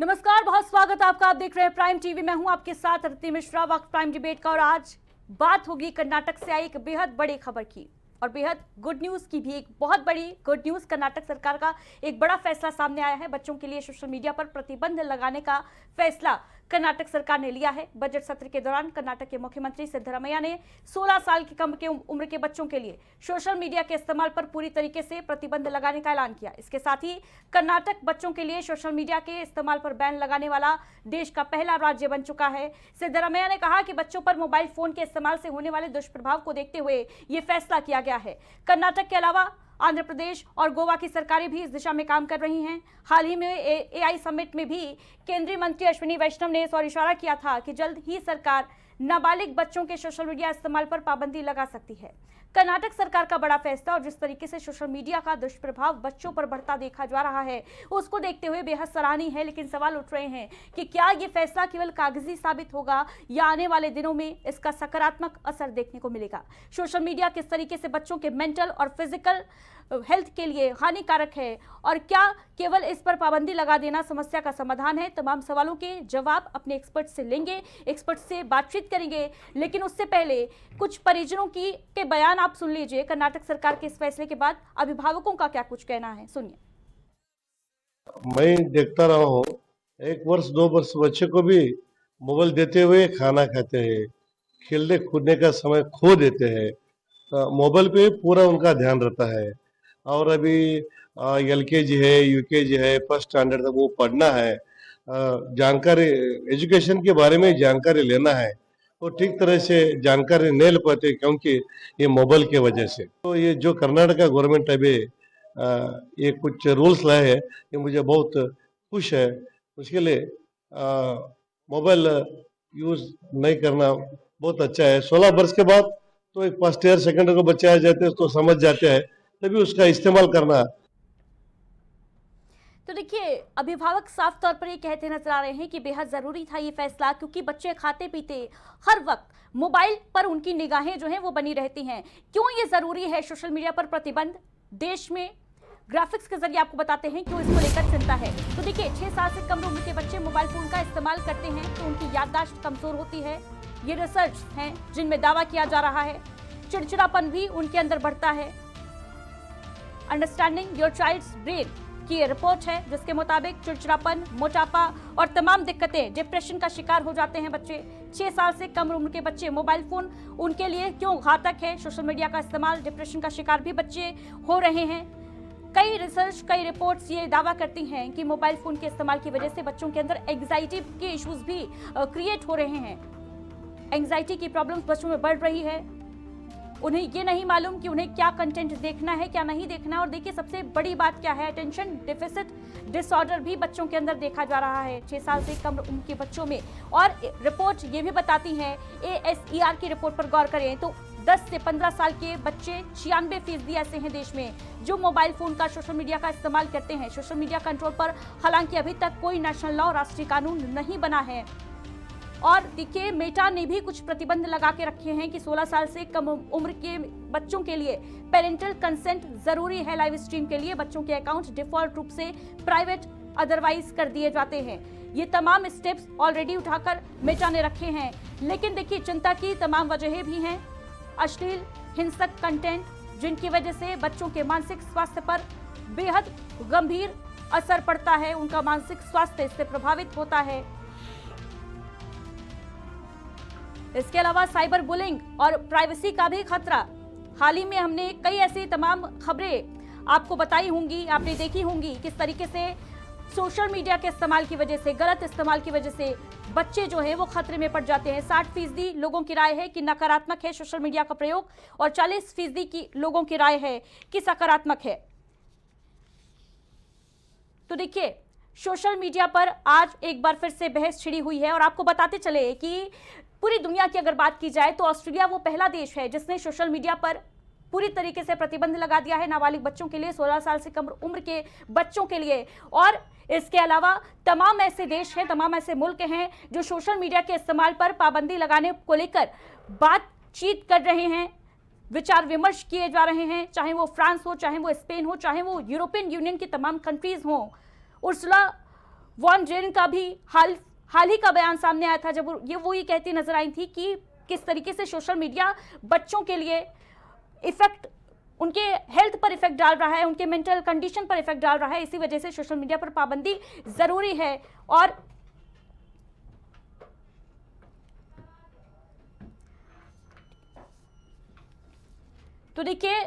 नमस्कार, बहुत स्वागत है आपका। आप देख रहे हैं प्राइम टीवी। मैं हूं आपके साथ रत्नी मिश्रा। वक्त प्राइम डिबेट का और आज बात होगी कर्नाटक से आई एक बेहद बड़ी खबर की और बेहद गुड न्यूज की भी। एक बहुत बड़ी गुड न्यूज, कर्नाटक सरकार का एक बड़ा फैसला सामने आया है। बच्चों के लिए सोशल मीडिया पर प्रतिबंध लगाने का फैसला कर्नाटक सरकार ने लिया है। बजट सत्र के दौरान कर्नाटक के मुख्यमंत्री सिद्धरामैया ने 16 साल की कम के उम्र के बच्चों के लिए सोशल मीडिया के इस्तेमाल पर पूरी तरीके से प्रतिबंध लगाने का ऐलान किया। इसके साथ ही कर्नाटक बच्चों के लिए सोशल मीडिया के इस्तेमाल पर बैन लगाने वाला देश का पहला राज्य बन चुका है। सिद्धरामैया ने कहा कि बच्चों पर मोबाइल फोन के इस्तेमाल से होने वाले दुष्प्रभाव को देखते हुए ये फैसला किया गया है। कर्नाटक के अलावा आंध्र प्रदेश और गोवा की सरकारें भी इस दिशा में काम कर रही हैं। हाल ही में एआई समिट में भी केंद्रीय मंत्री अश्विनी वैष्णव ने इस ओर इशारा किया था कि जल्द ही सरकार नाबालिग बच्चों के सोशल मीडिया इस्तेमाल पर पाबंदी लगा सकती है। कर्नाटक सरकार का बड़ा फैसला और जिस तरीके से सोशल मीडिया का दुष्प्रभाव बच्चों पर बढ़ता देखा जा रहा है, उसको देखते हुए बेहद सराहनीय है। लेकिन सवाल उठ रहे हैं कि क्या ये फैसला केवल कागजी साबित होगा या आने वाले दिनों में इसका सकारात्मक असर देखने को मिलेगा। सोशल मीडिया किस तरीके से बच्चों के मेंटल और फिजिकल हेल्थ के लिए हानिकारक है और क्या केवल इस पर पाबंदी लगा देना समस्या का समाधान है? तमाम सवालों के जवाब अपने एक्सपर्ट से लेंगे, एक्सपर्ट से बातचीत करेंगे। लेकिन उससे पहले कुछ परिजनों के बयान आप सुन लीजिए। कर्नाटक सरकार के इस फैसले के बाद अभिभावकों का क्या कुछ कहना है, सुनिए। मैं देखता रहा हूँ, 1 वर्ष 2 वर्ष बच्चे को भी मोबाइल देते हुए खाना खाते हैं, खेलने कूदने का समय खो देते हैं। मोबाइल पे पूरा उनका ध्यान रहता है। और अभी एलकेजी है, यूकेजी है, फर्स्ट स्टैंडर्ड तक वो पढ़ना है, जानकारी एजुकेशन के बारे में जानकारी लेना है, वो ठीक तरह से जानकारी नहीं ले पाते क्योंकि ये मोबाइल के वजह से। तो ये जो कर्नाटक का गवर्नमेंट अभी ये कुछ रूल्स लाए हैं, ये मुझे बहुत खुश है। उसके लिए मोबाइल यूज नहीं करना बहुत अच्छा है। 16 वर्ष के बाद तो एक फर्स्ट ईयर सेकंड ईयर को बच्चे आ जाते हैं तो समझ जाते हैं, तभी उसका इस्तेमाल करना। तो देखिए, अभिभावक साफ तौर पर ये कहते नजर आ रहे हैं कि बेहद जरूरी था ये फैसला, क्योंकि बच्चे खाते पीते हर वक्त मोबाइल पर उनकी निगाहें जो हैं वो बनी रहती हैं। क्यों ये जरूरी है सोशल मीडिया पर प्रतिबंध? देश में ग्राफिक्स के जरिए आपको बताते हैं क्यों इसको लेकर चिंता है। तो देखिए, 6 साल से कम उम्र के बच्चे मोबाइल फोन का इस्तेमाल करते हैं तो उनकी याददाश्त कमजोर होती है। ये रिसर्च हैं जिनमें दावा किया जा रहा है। चिड़चिड़ापन भी उनके अंदर बढ़ता है। अंडरस्टैंडिंग योर चाइल्ड्स ब्रेन की ये रिपोर्ट है जिसके मुताबिक चिड़चिड़ापन, मोटापा और तमाम दिक्कतें, डिप्रेशन का शिकार हो जाते हैं बच्चे। 6 साल से कम उम्र के बच्चे, मोबाइल फोन उनके लिए क्यों घातक है? सोशल मीडिया का इस्तेमाल, डिप्रेशन का शिकार भी बच्चे हो रहे हैं। कई रिसर्च, कई रिपोर्ट्स ये दावा करती हैं कि मोबाइल फोन के इस्तेमाल की वजह से बच्चों के अंदर एंग्जाइटी के इश्यूज भी क्रिएट हो रहे हैं। एंग्जाइटी की प्रॉब्लम्स बच्चों में बढ़ रही है। उन्हें ये नहीं मालूम कि उन्हें क्या कंटेंट देखना है, क्या नहीं देखना। और देखिए, सबसे बड़ी बात क्या है, अटेंशन डेफिसिट डिसऑर्डर भी बच्चों के अंदर देखा जा रहा है 6 साल से कम उम्र के बच्चों में। और रिपोर्ट ये भी बताती है, ASER की रिपोर्ट पर गौर करें तो 10 से 15 साल के बच्चे 96% ऐसे हैं देश में जो मोबाइल फोन का, सोशल मीडिया का इस्तेमाल करते हैं। सोशल मीडिया कंट्रोल पर हालांकि अभी तक कोई नेशनल लॉ, राष्ट्रीय कानून नहीं बना है। और देखिए, मेटा ने भी कुछ प्रतिबंध लगा के रखे हैं कि 16 साल से कम उम्र के बच्चों के लिए पेरेंटल कंसेंट जरूरी है। लाइव स्ट्रीम के लिए बच्चों के अकाउंट डिफॉल्ट रूप से प्राइवेट अदरवाइज कर दिए जाते हैं। ये तमाम स्टेप्स ऑलरेडी उठाकर मेटा ने रखे हैं। लेकिन देखिए, चिंता की तमाम वजहें भी हैं। अश्लील, हिंसक कंटेंट जिनकी वजह से बच्चों के मानसिक स्वास्थ्य पर बेहद गंभीर असर पड़ता है, उनका मानसिक स्वास्थ्य इससे प्रभावित होता है। इसके अलावा साइबर बुलिंग और प्राइवेसी का भी खतरा। हाल ही में हमने कई ऐसी तमाम खबरें आपको बताई होंगी, आपने देखी होंगी किस तरीके से सोशल मीडिया के इस्तेमाल की वजह से, गलत इस्तेमाल की वजह से बच्चे जो है वो खतरे में पड़ जाते हैं। 60% लोगों की राय है कि नकारात्मक है सोशल मीडिया का प्रयोग और 40% की लोगों की राय है कि सकारात्मक है। तो देखिए, सोशल मीडिया पर आज एक बार फिर से बहस छिड़ी हुई है और आपको बताते चले कि पूरी दुनिया की अगर बात की जाए तो ऑस्ट्रेलिया वो पहला देश है जिसने सोशल मीडिया पर पूरी तरीके से प्रतिबंध लगा दिया है नाबालिग बच्चों के लिए, 16 साल से कम उम्र के बच्चों के लिए। और इसके अलावा तमाम ऐसे देश हैं, तमाम ऐसे मुल्क हैं जो सोशल मीडिया के इस्तेमाल पर पाबंदी लगाने को लेकर बातचीत कर रहे हैं, विचार विमर्श किए जा रहे हैं। चाहे वो फ्रांस हो, चाहे वो स्पेन हो, चाहे वो यूरोपियन यूनियन की तमाम कंट्रीज हों। उर्सुला वॉन ड्रेन का भी हाल ही का बयान सामने आया था, जब वो ये कहती नजर आई थी कि किस तरीके से सोशल मीडिया बच्चों के लिए इफेक्ट, उनके हेल्थ पर इफेक्ट डाल रहा है, उनके मेंटल कंडीशन पर इफेक्ट डाल रहा है। इसी वजह से सोशल मीडिया पर पाबंदी जरूरी है। और तो देखिए,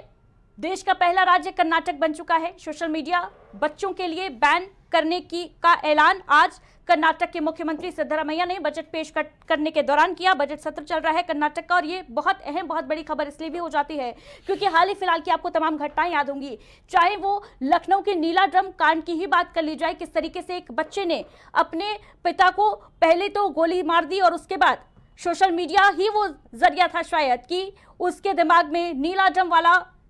देश का पहला राज्य कर्नाटक बन चुका है सोशल मीडिया बच्चों के लिए बैन करने का ऐलान आज कर्नाटक के मुख्यमंत्री सिद्धरामैया ने बजट पेश करने के दौरान किया। बजट सत्र चल रहा है कर्नाटक का, और ये बहुत अहम, बहुत बड़ी खबर इसलिए भी हो जाती है क्योंकि हाल ही फिलहाल की आपको तमाम घटनाएं याद होंगी, चाहे वो लखनऊ के नीला ड्रम कांड की ही बात कर ली जाए, किस तरीके से एक बच्चे ने अपने पिता को पहले तो गोली मार दी और उसके बाद सोशल मीडिया ही वो जरिया था शायद कि उसके दिमाग में नीला ड्रम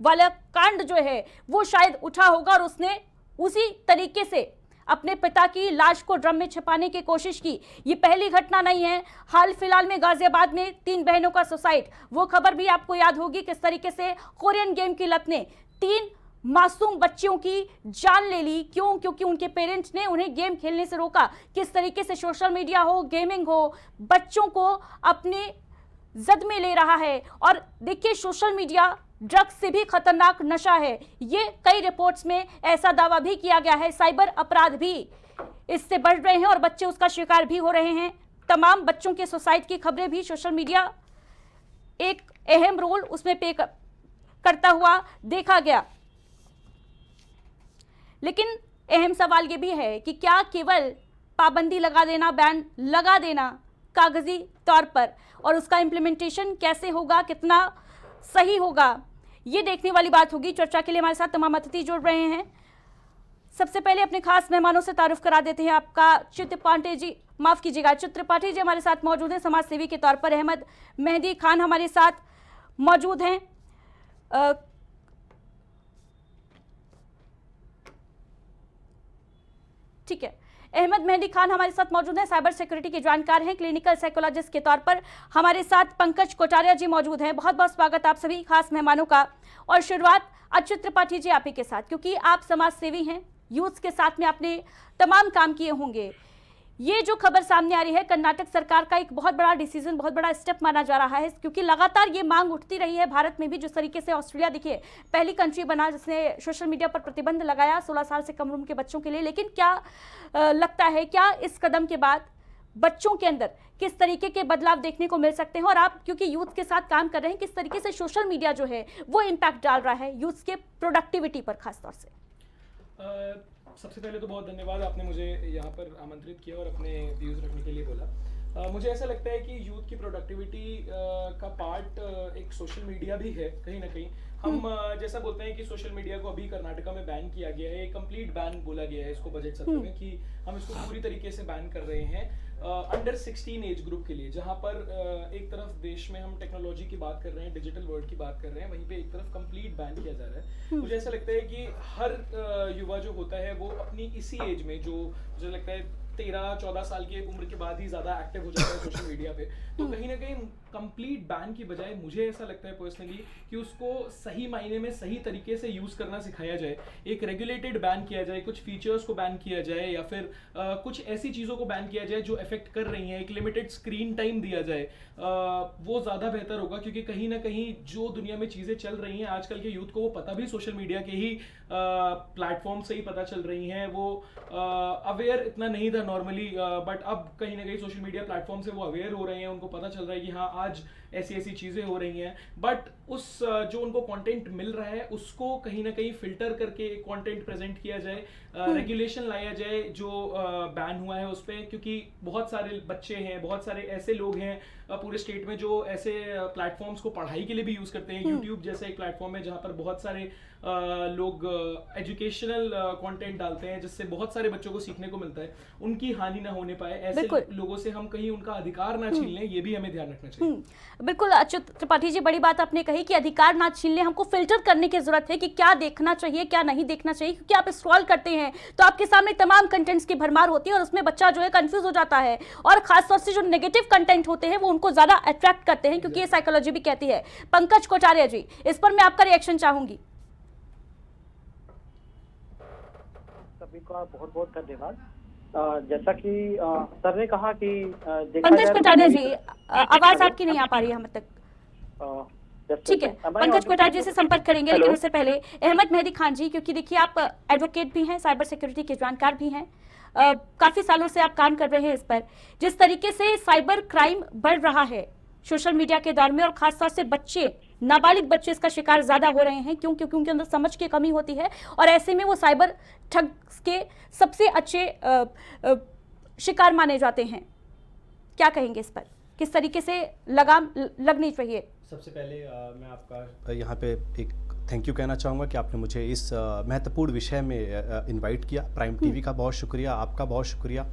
वाला कांड जो है वो शायद उठा होगा, और उसने उसी तरीके से अपने पिता की लाश को ड्रम में छिपाने की कोशिश की। ये पहली घटना नहीं है। हाल फिलहाल में गाजियाबाद में 3 बहनों का सुसाइड, वो खबर भी आपको याद होगी, किस तरीके से कोरियन गेम की लत ने 3 मासूम बच्चियों की जान ले ली। क्यों? क्योंकि उनके पेरेंट्स ने उन्हें गेम खेलने से रोका। किस तरीके से सोशल मीडिया हो, गेमिंग हो, बच्चों को अपने जद में ले रहा है। और देखिए, सोशल मीडिया ड्रग्स से भी खतरनाक नशा है, ये कई रिपोर्ट्स में ऐसा दावा भी किया गया है। साइबर अपराध भी इससे बढ़ रहे हैं और बच्चे उसका शिकार भी हो रहे हैं। तमाम बच्चों के सुसाइड की खबरें भी सोशल मीडिया एक अहम रोल उसमें प्ले करता हुआ देखा गया। लेकिन अहम सवाल ये भी है कि क्या केवल पाबंदी लगा देना, बैन लगा देना कागजी तौर पर, और उसका इम्प्लीमेंटेशन कैसे होगा, कितना सही होगा, ये देखने वाली बात होगी। चर्चा के लिए हमारे साथ तमाम अतिथि जुड़ रहे हैं। सबसे पहले अपने खास मेहमानों से तारुफ करा देते हैं। आपका चित्र पांडे जी, माफ कीजिएगा, चित्र पाठी जी हमारे साथ मौजूद हैं, समाज सेवी के तौर पर। अहमद मेहदी खान हमारे साथ मौजूद हैं, ठीक है, अहमद मेहदी खान हमारे साथ मौजूद हैं, साइबर सिक्योरिटी के जानकार हैं, क्लिनिकल साइकोलॉजिस्ट के तौर पर। हमारे साथ पंकज कोटारिया जी मौजूद हैं। बहुत बहुत स्वागत आप सभी खास मेहमानों का। और शुरुआत अच्युत त्रिपाठी जी आप ही के साथ, क्योंकि आप समाज सेवी हैं, यूथ के साथ में आपने तमाम काम किए होंगे। ये जो खबर सामने आ रही है, कर्नाटक सरकार का एक बहुत बड़ा डिसीजन, बहुत बड़ा स्टेप माना जा रहा है, क्योंकि लगातार ये मांग उठती रही है भारत में भी। जिस तरीके से ऑस्ट्रेलिया देखिए पहली कंट्री बना जिसने सोशल मीडिया पर प्रतिबंध लगाया 16 साल से कम उम्र के बच्चों के लिए। लेकिन क्या लगता है, क्या इस कदम के बाद बच्चों के अंदर किस तरीके के बदलाव देखने को मिल सकते हैं? और आप क्योंकि यूथ के साथ काम कर रहे हैं, किस तरीके से सोशल मीडिया जो है वो इम्पैक्ट डाल रहा है यूथ के प्रोडक्टिविटी पर खासतौर से? सबसे पहले तो बहुत धन्यवाद, आपने मुझे यहाँ पर आमंत्रित किया और अपने व्यूज़ रखने के लिए बोला। मुझे ऐसा लगता है कि यूथ की प्रोडक्टिविटी का पार्ट एक सोशल मीडिया भी है कहीं ना कहीं। हम जैसा बोलते हैं कि सोशल मीडिया को अभी कर्नाटका में बैन किया गया है, कंप्लीट बैन बोला गया है इसको बजट सत्र में, कि हम इसको पूरी तरीके से बैन कर रहे हैं अंडर 16 एज ग्रुप के लिए। जहाँ पर एक तरफ देश में हम टेक्नोलॉजी की बात कर रहे हैं, डिजिटल वर्ल्ड की बात कर रहे हैं, वहीं पे एक तरफ कंप्लीट बैन किया जा रहा है। मुझे ऐसा लगता है कि हर युवा जो होता है वो अपनी इसी एज में, जो मुझे लगता है 13-14 साल की उम्र के बाद ही ज्यादा एक्टिव हो जाता है सोशल मीडिया पे, तो कहीं ना कहीं कंप्लीट बैन की बजाय मुझे ऐसा लगता है पर्सनली कि उसको सही मायने में सही तरीके से यूज करना सिखाया जाए। एक रेगुलेटेड बैन किया जाए, कुछ फीचर्स को बैन किया जाए, या फिर कुछ ऐसी चीज़ों को बैन किया जाए जो इफेक्ट कर रही हैं, एक लिमिटेड स्क्रीन टाइम दिया जाए, वो ज़्यादा बेहतर होगा। क्योंकि कहीं ना कहीं जो दुनिया में चीज़ें चल रही हैं आजकल के यूथ को वो पता भी सोशल मीडिया के ही प्लेटफॉर्म से ही पता चल रही हैं। वो अवेयर इतना नहीं था नॉर्मली, बट अब कहीं ना कहीं सोशल मीडिया प्लेटफॉर्म से वो अवेयर हो रहे हैं, उनको पता चल रहा है कि हाँ आज ऐसी ऐसी चीज़ें हो रही हैं। बट उस जो उनको कंटेंट मिल रहा है उसको कहीं ना कहीं फिल्टर करके कंटेंट प्रेजेंट किया जाए, रेगुलेशन लाया जाए जो बैन हुआ है उस पर। क्योंकि बहुत सारे बच्चे हैं, बहुत सारे ऐसे लोग हैं पूरे स्टेट में जो ऐसे प्लेटफॉर्म्स को पढ़ाई के लिए भी यूज़ करते हैं। यूट्यूब जैसा एक प्लेटफॉर्म है जहाँ पर बहुत सारे लोग एजुकेशनल कंटेंट डालते हैं जिससे बहुत सारे बच्चों को सीखने को मिलता है। उनकी हानि ना होने पाए, ऐसे लोगों से हम कहीं उनका अधिकार ना छीन लें, ये भी हमें ध्यान रखना चाहिए। बिल्कुल अच्युत त्रिपाठी जी, बड़ी बात आपने कही कि अधिकार ना छीन लें, हमको फिल्टर करने की जरूरत है कि क्या देखना चाहिए क्या नहीं देखना चाहिए। क्योंकि आप स्क्रॉल करते हैं तो आपके सामने तमाम कंटेंट्स की भरमार होती है और उसमें बच्चा जो है कंफ्यूज हो जाता है, और खासतौर से जो नेगेटिव कंटेंट होते हैं वो उनको ज्यादा अट्रैक्ट करते हैं, क्योंकि ये साइकोलॉजी भी कहती है। पंकज कोटारिया जी, इस पर मैं आपका रिएक्शन चाहूंगी। सभी का बहुत बहुत धन्यवाद। जैसा कि सर ने कहा कि देखा पंकज जाए कोठारी जी, तो आवाज आपकी नहीं आ पा रही है हम तक। ठीक है, पंकज कोठारी जी से संपर्क करेंगे, लेकिन उससे पहले अहमद मेहदी खान जी, क्योंकि देखिए आप एडवोकेट भी हैं, साइबर सिक्योरिटी के जानकार भी हैं, काफी सालों से आप काम कर रहे हैं इस पर। जिस तरीके से साइबर क्राइम बढ़ रहा है सोशल मीडिया के दौर में, और खासतौर से बच्चे, नाबालिग बच्चे इसका शिकार ज्यादा हो रहे हैं, क्यों? क्योंकि उनके अंदर समझ की कमी होती है, और ऐसे में वो साइबर ठग के सबसे अच्छे शिकार माने जाते हैं। क्या कहेंगे इस पर? किस तरीके से लगाम लगनी चाहिए? सबसे पहले मैं आपका यहाँ पे एक थैंक यू कहना चाहूँगा कि आपने मुझे इस महत्वपूर्ण विषय में इनवाइट किया। प्राइम टीवी का बहुत शुक्रिया, आपका बहुत शुक्रिया।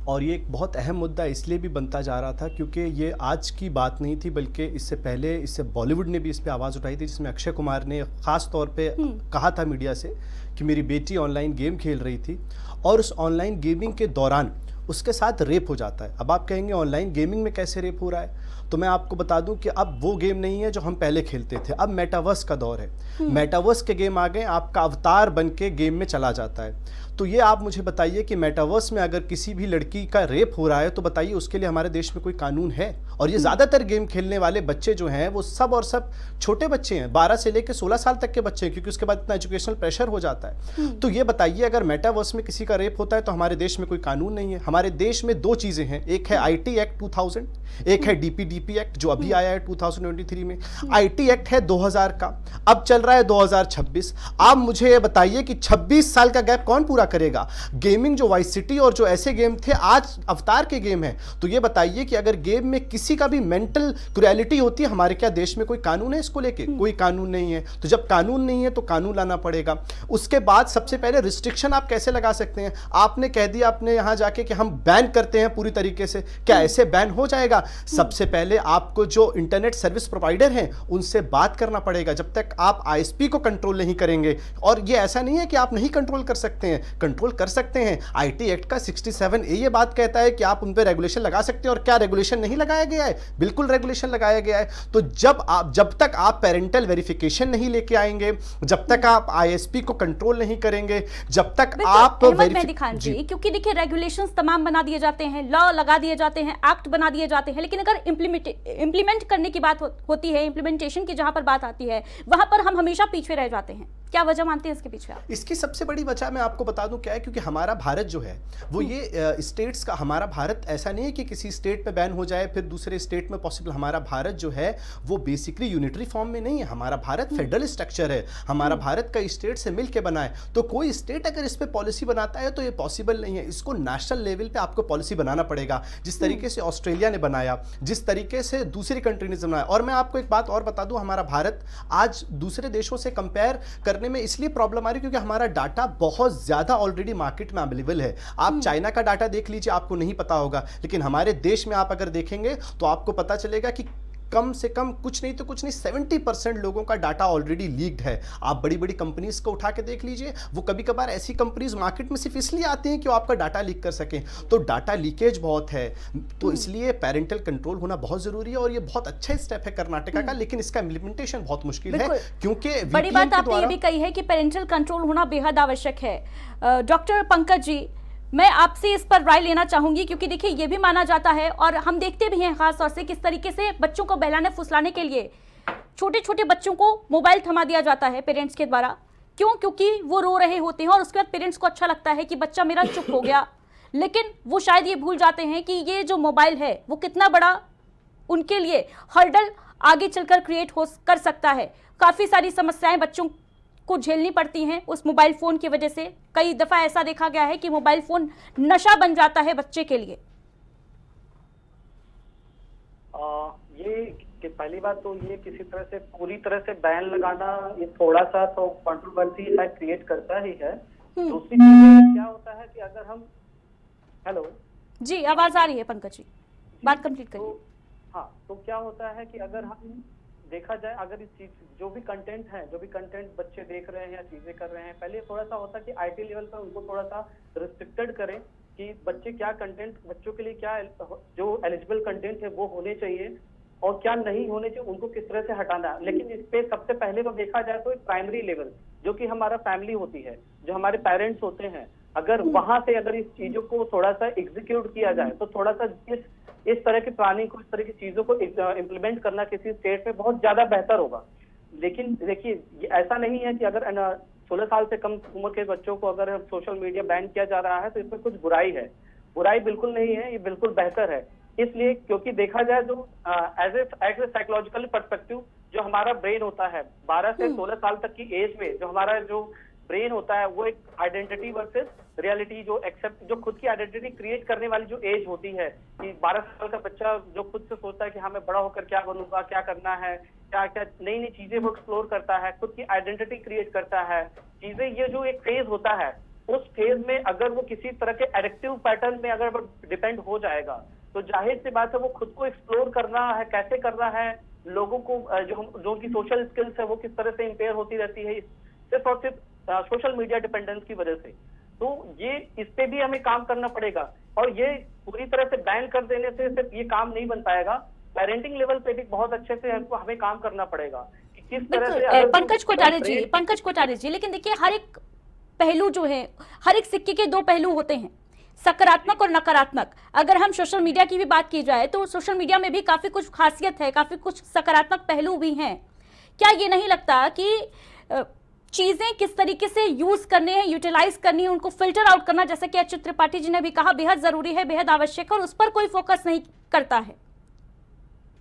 और ये एक बहुत अहम मुद्दा इसलिए भी बनता जा रहा था क्योंकि ये आज की बात नहीं थी, बल्कि इससे पहले इससे बॉलीवुड ने भी इस पे आवाज़ उठाई थी, जिसमें अक्षय कुमार ने ख़ास तौर पे कहा था मीडिया से कि मेरी बेटी ऑनलाइन गेम खेल रही थी और उस ऑनलाइन गेमिंग के दौरान उसके साथ रेप हो जाता है। अब आप कहेंगे ऑनलाइन गेमिंग में कैसे रेप हो रहा है, तो मैं आपको बता दूं कि अब वो गेम नहीं है जो हम पहले खेलते थे, अब मेटावर्स का दौर है। मेटावर्स के गेम आ गए, आपका अवतार बन के गेम में चला जाता है। तो ये आप मुझे बताइए कि मेटावर्स में अगर किसी भी लड़की का रेप हो रहा है तो बताइए उसके लिए हमारे देश में कोई कानून है? और ये ज़्यादातर गेम खेलने वाले बच्चे जो हैं वो सब और सब छोटे बच्चे हैं, 12 से लेकर 16 साल तक के बच्चे हैं, क्योंकि उसके बाद इतना एजुकेशनल प्रेशर हो जाता है। तो ये बताइए अगर मेटावर्स में किसी का रेप होता है तो हमारे देश में कोई कानून नहीं है। हमारे देश में दो चीज़ें हैं, एक है IT एक्ट 2000, एक है DPDP एक्ट जो अभी आया है 2023 में। IT एक्ट है 2000 का, अब चल रहा है 2026। आप मुझे ये बताइए कि 26 साल का गैप कौन पूरा करेगा? गेमिंग जो वाइस सिटी और जो ऐसे गेम थे आज अवतार के गेम है, तो ये बताइए कि अगर गेम में किसी का भी मेंटल क्रुएलिटी होती है, हमारे क्या देश में कोई कानून है इसको लेके? कोई कानून नहीं है। तो जब कानून नहीं है तो कानून लाना पड़ेगा। उसके बाद सबसे पहले रिस्ट्रिक्शन आप कैसे लगा सकते हैं? आपने कह दिया अपने यहां जाके कि हम बैन करते हैं पूरी तरीके से, क्या ऐसे बैन हो जाएगा? सबसे पहले आपको जो इंटरनेट सर्विस प्रोवाइडर हैं उनसे बात करना पड़ेगा। जब तक आप ISP को कंट्रोल नहीं करेंगे, और ये ऐसा नहीं है कि आप नहीं कंट्रोल कर सकते हैं, कंट्रोल कर सकते हैं। IT एक्ट का 67A ये बात कहता है कि आप उन पर रेगुलेशन लगा सकते हैं, और क्या रेगुलेशन नहीं लगाया गया है? बिल्कुल रेगुलेशन लगाया गया है। तो जब तक आप पेरेंटल वेरिफिकेशन नहीं लेके आएंगे, जब तक आप ISP को कंट्रोल नहीं करेंगे, जब तक आप मेहदी खान जी, क्योंकि देखिए रेगुलेशंस तमाम बना दिए जाते हैं, लॉ लगा दिए जाते हैं, एक्ट बना दिए जाते हैं, लेकिन अगर इम्प्लीमेंट करने की बात होती है, इम्प्लीमेंटेशन की जहां पर बात आती है, वहां पर हम हमेशा पीछे रह जाते हैं। क्या वजह मानते हैं इसके पीछे आप? इसकी सबसे बड़ी वजह मैं आपको बता दूं क्या है, क्योंकि हमारा भारत जो है वो ये स्टेट्स का, हमारा भारत ऐसा नहीं है कि किसी स्टेट में बैन हो जाए फिर दूसरे स्टेट में पॉसिबल। हमारा भारत जो है वो बेसिकली यूनिटरी फॉर्म में नहीं है। हमारा भारत फेडरल स्ट्रक्चर है, हमारा भारत का स्टेट से मिलकर बना है। तो कोई स्टेट अगर इस पर पॉलिसी बनाता है तो ये पॉसिबल नहीं है। इसको नेशनल लेवल पे आपको पॉलिसी बनाना पड़ेगा, जिस तरीके से ऑस्ट्रेलिया ने बनाया, जिस तरीके से दूसरी कंट्री ने बनाया। और मैं आपको एक बात और बता दूं, हमारा भारत आज दूसरे देशों से कंपेयर करने में इसलिए प्रॉब्लम आ रही क्योंकि हमारा डाटा बहुत ज्यादा ऑलरेडी मार्केट में अवेलेबल है। आप चाइना का डाटा देख लीजिए, आपको नहीं पता होगा, लेकिन हमारे देश में आप अगर देखेंगे तो आपको पता चलेगा कि कम से कम कुछ नहीं तो कुछ नहीं 70% लोगों का डाटा ऑलरेडी लीक्ड है। आप बड़ी बड़ी कंपनीज को उठा के देख लीजिए, वो कभी कभार ऐसी कंपनीज मार्केट में सिर्फ इसलिए आती हैं कि वो आपका डाटा लीक कर सकें। तो डाटा लीकेज बहुत है, तो इसलिए पेरेंटल कंट्रोल होना बहुत जरूरी है। और ये बहुत अच्छा स्टेप है कर्नाटका का, लेकिन इसका इम्प्लीमेंटेशन बहुत मुश्किल है, क्योंकि बड़ी बात आपने ये भी कही है कि पेरेंटल कंट्रोल होना बेहद आवश्यक है। डॉक्टर पंकज जी, मैं आपसे इस पर राय लेना चाहूंगी, क्योंकि देखिए ये भी माना जाता है और हम देखते भी हैं खास तौर से किस तरीके से बच्चों को बहलाने फुसलाने के लिए छोटे छोटे बच्चों को मोबाइल थमा दिया जाता है पेरेंट्स के द्वारा। क्यों? क्योंकि वो रो रहे होते हैं और उसके बाद पेरेंट्स को अच्छा लगता है कि बच्चा मेरा चुप हो गया, लेकिन वो शायद ये भूल जाते हैं कि ये जो मोबाइल है वो कितना बड़ा उनके लिए हर्डल आगे चलकर क्रिएट कर सकता है। काफ़ी सारी समस्याएं बच्चों को झेलनी पड़ती हैं उस मोबाइल फ़ोन की वजह से। कई दफ़ा ऐसा देखा गया है कि मोबाइल फ़ोन नशा बन जाता है बच्चे के लिए। ये कि पहली बात तो ये किसी तरह से पूरी तरह से बैन लगाना ये थोड़ा सा तो कंट्रोवर्सी शायद क्रिएट करता ही है। दूसरी चीज क्या होता है कि अगर हम हेलो जी, आवाज आ रही है पंकज जी, बात कंप्लीट करिए। हाँ, तो क्या होता है कि अगर हम देखा जाए, अगर इस चीज जो भी कंटेंट बच्चे देख रहे हैं या चीजें कर रहे हैं, पहले थोड़ा सा होता है कि IT लेवल पर उनको थोड़ा सा रिस्ट्रिक्टेड करें कि बच्चे क्या कंटेंट, बच्चों के लिए क्या जो एलिजिबल कंटेंट है वो होने चाहिए और क्या नहीं होने चाहिए, उनको किस तरह से हटाना। लेकिन इस पे सबसे पहले तो देखा जाए तो एक प्राइमरी लेवल जो कि हमारा फैमिली होती है, जो हमारे पेरेंट्स होते हैं, अगर वहां से अगर इस चीजों को थोड़ा सा एग्जीक्यूट किया जाए तो थोड़ा सा इस तरह की प्लानिंग को, इस तरह की चीजों को इम्प्लीमेंट करना किसी स्टेट में बहुत ज्यादा बेहतर होगा। लेकिन देखिए ऐसा नहीं है कि अगर 16 साल से कम उम्र के बच्चों को अगर सोशल मीडिया बैन किया जा रहा है तो इसमें कुछ बुराई है। बुराई बिल्कुल नहीं है, ये बिल्कुल बेहतर है। इसलिए क्योंकि देखा जाए जो एज ए साइकोलॉजिकल पर्सपेक्टिव जो हमारा ब्रेन होता है 12 से 16 साल तक की एज में जो हमारा जो ब्रेन होता है वो एक आइडेंटिटी वर्सेस रियलिटी जो खुद की आइडेंटिटी क्रिएट करने वाली जो एज होती है कि 12 साल का बच्चा जो खुद से सोचता है कि हाँ मैं बड़ा होकर क्या बनूंगा, क्या करना है, क्या क्या नई नई चीजें वो एक्सप्लोर करता है, खुद की आइडेंटिटी क्रिएट करता है चीजें, ये जो एक फेज होता है उस फेज में अगर वो किसी तरह के एडिक्टिव पैटर्न में अगर डिपेंड हो जाएगा तो जाहिर सी बात है वो खुद को एक्सप्लोर करना है, कैसे करना है, लोगों को जो उनकी सोशल स्किल्स है वो किस तरह से इम्पेयर होती रहती है सिर्फ और सिर्फ सोशल मीडिया डिपेंडेंस की वजह से। तो ये इस पे भी हमें काम करना पड़ेगा और ये पूरी तरह से बैन कर देने से सिर्फ ये काम नहीं बन पाएगा, पेरेंटिंग लेवल पे भी बहुत अच्छे से हमें काम करना पड़ेगा कि किस तरह से पंकज कोठारी जी, लेकिन देखिए हर एक पहलू जो है, हर एक सिक्के के दो पहलू होते हैं, सकारात्मक और नकारात्मक। अगर हम सोशल मीडिया की भी बात की जाए तो सोशल मीडिया में भी काफी कुछ खासियत है, काफी कुछ सकारात्मक पहलू भी हैं। क्या ये नहीं लगता कि चीजें किस तरीके से यूज करनी है, यूटिलाइज करनी है, उनको फिल्टर आउट करना, जैसे कि अच्युत त्रिपाठी जी ने भी कहा, बेहद जरूरी है, बेहद आवश्यक है और उस पर कोई फोकस नहीं करता है।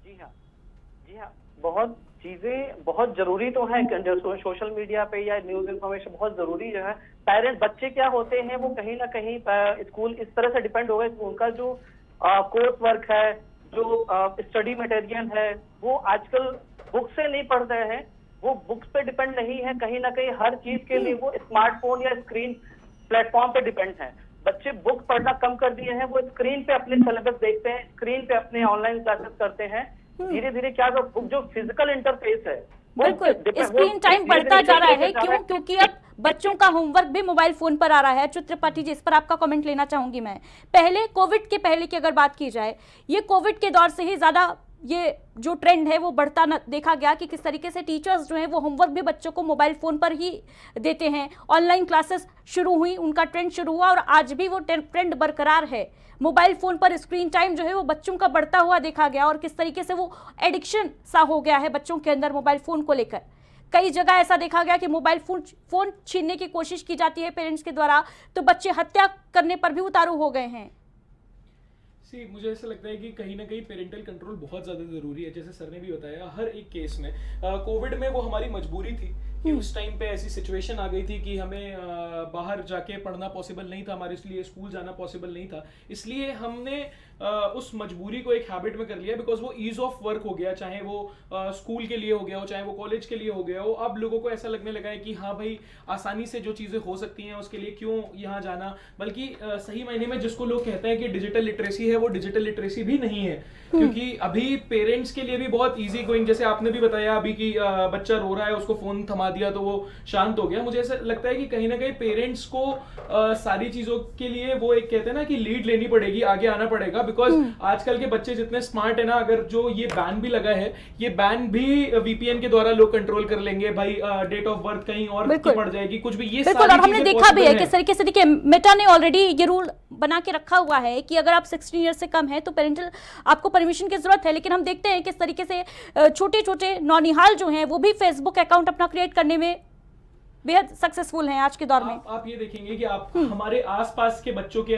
जी हाँ, बहुत चीजें बहुत जरूरी तो है सोशल मीडिया पे या न्यूज इन्फॉर्मेशन बहुत जरूरी जो है। पेरेंट्स बच्चे क्या होते हैं वो कहीं ना कहीं स्कूल इस तरह से डिपेंड हो गए, उनका जो कोर्स वर्क है, जो स्टडी मटेरियल है वो आजकल बुक से नहीं पढ़ रहे हैं, वो बुक्स पे डिपेंड नहीं है, कहीं ना कहीं हर चीज के लिए वो स्मार्टफोन या स्क्रीन प्लेटफॉर्म पे डिपेंड है। बच्चे बुक पढ़ना कम कर दिए हैं, वो स्क्रीन पे अपने सिलेबस देखते हैं, स्क्रीन पे अपने ऑनलाइन क्लासेस करते हैं। धीरे धीरे क्या जो फिजिकल इंटरफेस है बिल्कुल स्क्रीन टाइम बढ़ता जा रहा है। क्यों? क्योंकि अब बच्चों का होमवर्क भी मोबाइल फोन पर आ रहा है। अच्युत त्रिपाठी जी, इस पर आपका कमेंट लेना चाहूंगी मैं। पहले कोविड के पहले की अगर बात की जाए, ये कोविड के दौर से ही ज्यादा ये जो ट्रेंड है वो बढ़ता देखा गया कि किस तरीके से टीचर्स जो हैं वो होमवर्क भी बच्चों को मोबाइल फ़ोन पर ही देते हैं। ऑनलाइन क्लासेस शुरू हुई, उनका ट्रेंड शुरू हुआ और आज भी वो ट्रेंड बरकरार है। मोबाइल फ़ोन पर स्क्रीन टाइम जो है वो बच्चों का बढ़ता हुआ देखा गया और किस तरीके से वो एडिक्शन सा हो गया है बच्चों के अंदर मोबाइल फ़ोन को लेकर। कई जगह ऐसा देखा गया कि मोबाइल फ़ोन छीनने की कोशिश की जाती है पेरेंट्स के द्वारा, तो बच्चे हत्या करने पर भी उतारू हो गए हैं। मुझे ऐसा लगता है कि कहीं ना कहीं पेरेंटल कंट्रोल बहुत ज़्यादा ज़रूरी है। जैसे सर ने भी बताया, हर एक केस में कोविड में वो हमारी मजबूरी थी कि उस टाइम पे ऐसी सिचुएशन आ गई थी कि हमें बाहर जाके पढ़ना पॉसिबल नहीं था, हमारे लिए स्कूल जाना पॉसिबल नहीं था। इसलिए हमने उस मजबूरी को एक हैबिट में कर लिया, बिकॉज वो ईज ऑफ वर्क हो गया, चाहे वो स्कूल के लिए हो गया हो, चाहे वो कॉलेज के लिए हो गया हो। अब लोगों को ऐसा लगने लगा है कि हाँ भाई, आसानी से जो चीज़ें हो सकती हैं उसके लिए क्यों यहाँ जाना। बल्कि सही मायने में जिसको लोग कहते हैं कि डिजिटल लिटरेसी है, वो डिजिटल लिटरेसी भी नहीं है, क्योंकि अभी पेरेंट्स के लिए भी बहुत ईजी गोइंग, जैसे आपने भी बताया अभी कि बच्चा रो रहा है, उसको फोन थमा दिया तो वो शांत हो गया। मुझे ऐसा लगता है कि कहीं ना कहीं पेरेंट्स को सारी चीजों के लिए वो एक कहते हैं ना कि लीड लेनी पड़ेगी, आगे आना पड़ेगा, बिकॉज आजकल के बच्चे जितने स्मार्ट है ना, अगर जो ये बैन भी लगा है, ये बैन भी वीपीएन के द्वारा लोग कंट्रोल कर लेंगे। भाई डेट ऑफ बर्थ कहीं और की पड़ जाएगी, कुछ भी, ये बिल्कुल। और हमने देखा भी है किस तरीके से, देखिए मेटा ने ऑलरेडी ये रूल बना के रखा हुआ है कि अगर आप 16 ईयर से कम है तो पेरेंटल आपको परमिशन की जरूरत है। लेकिन हम देखते हैं किस तरीके से छोटे छोटे नौनिहाल जो हैं वो भी फेसबुक अकाउंट अपना क्रिएट करने में बेहद सक्सेसफुल हैं आज के दौर में। आप ये देखेंगे कि आप हमारे आसपास के बच्चों के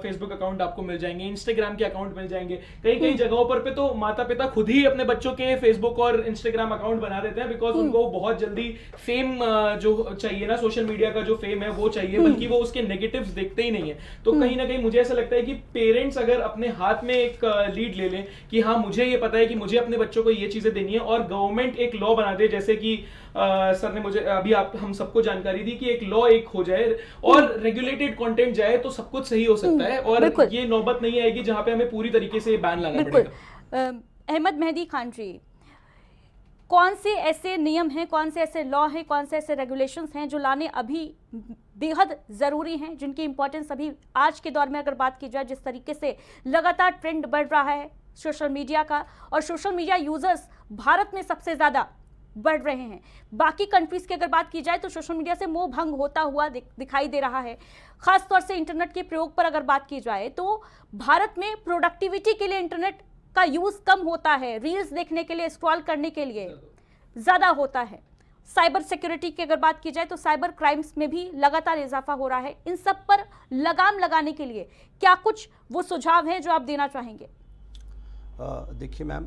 फेसबुक अकाउंट आपको मिल जाएंगे, इंस्टाग्राम के अकाउंट मिल जाएंगे। कई जगहों पर पे तो माता पिता खुद ही अपने बच्चों के फेसबुक और इंस्टाग्राम अकाउंट बना देते हैं, बिकॉज उनको बहुत जल्दी फेम जो चाहिए ना, सोशल मीडिया का जो फेम है वो चाहिए, बल्कि वो उसके नेगेटिव्स देखते ही नहीं है। तो कहीं ना कहीं मुझे ऐसा लगता है कि पेरेंट्स अगर अपने हाथ में एक लीड ले लें कि हाँ मुझे ये पता है कि मुझे अपने बच्चों को ये चीजें देनी है, और गवर्नमेंट एक लॉ बना दे, जैसे कि सर ने मुझे अभी हम सबको जानकारी दी कि एक लॉ एक हो जाए और रेगुलेटेड कंटेंट जाए, तो सब कुछ सही हो सकता है और ये नौबत नहीं आएगी जहां पे हमें पूरी तरीके से बैन लगाना पड़ेगा। अहमद मेहदी खान जी, कौन से ऐसे नियम हैं, कौन से ऐसे लॉ हैं, कौन से ऐसे रेगुलेशंस हैं जो लाने अभी बेहद ज़रूरी हैं, जिनकी इंपॉर्टेंस अभी आज के दौर में अगर बात की जाए, जिस तरीके से लगातार ट्रेंड बढ़ रहा है सोशल मीडिया का, और सोशल मीडिया यूजर्स भारत में सबसे ज़्यादा बढ़ रहे हैं। बाकी कंट्रीज की अगर बात की जाए तो सोशल मीडिया से मोह भंग होता हुआ दिखाई दे रहा है। खास तौर से इंटरनेट के प्रयोग पर अगर बात की जाए तो भारत में प्रोडक्टिविटी के लिए इंटरनेट का यूज कम होता है, रील्स देखने के लिए, स्क्रॉल करने के लिए ज्यादा होता है। साइबर सिक्योरिटी की अगर बात की जाए तो साइबर क्राइम्स में भी लगातार इजाफा हो रहा है। इन सब पर लगाम लगाने के लिए क्या कुछ वो सुझाव हैं जो आप देना चाहेंगे? देखिए मैम,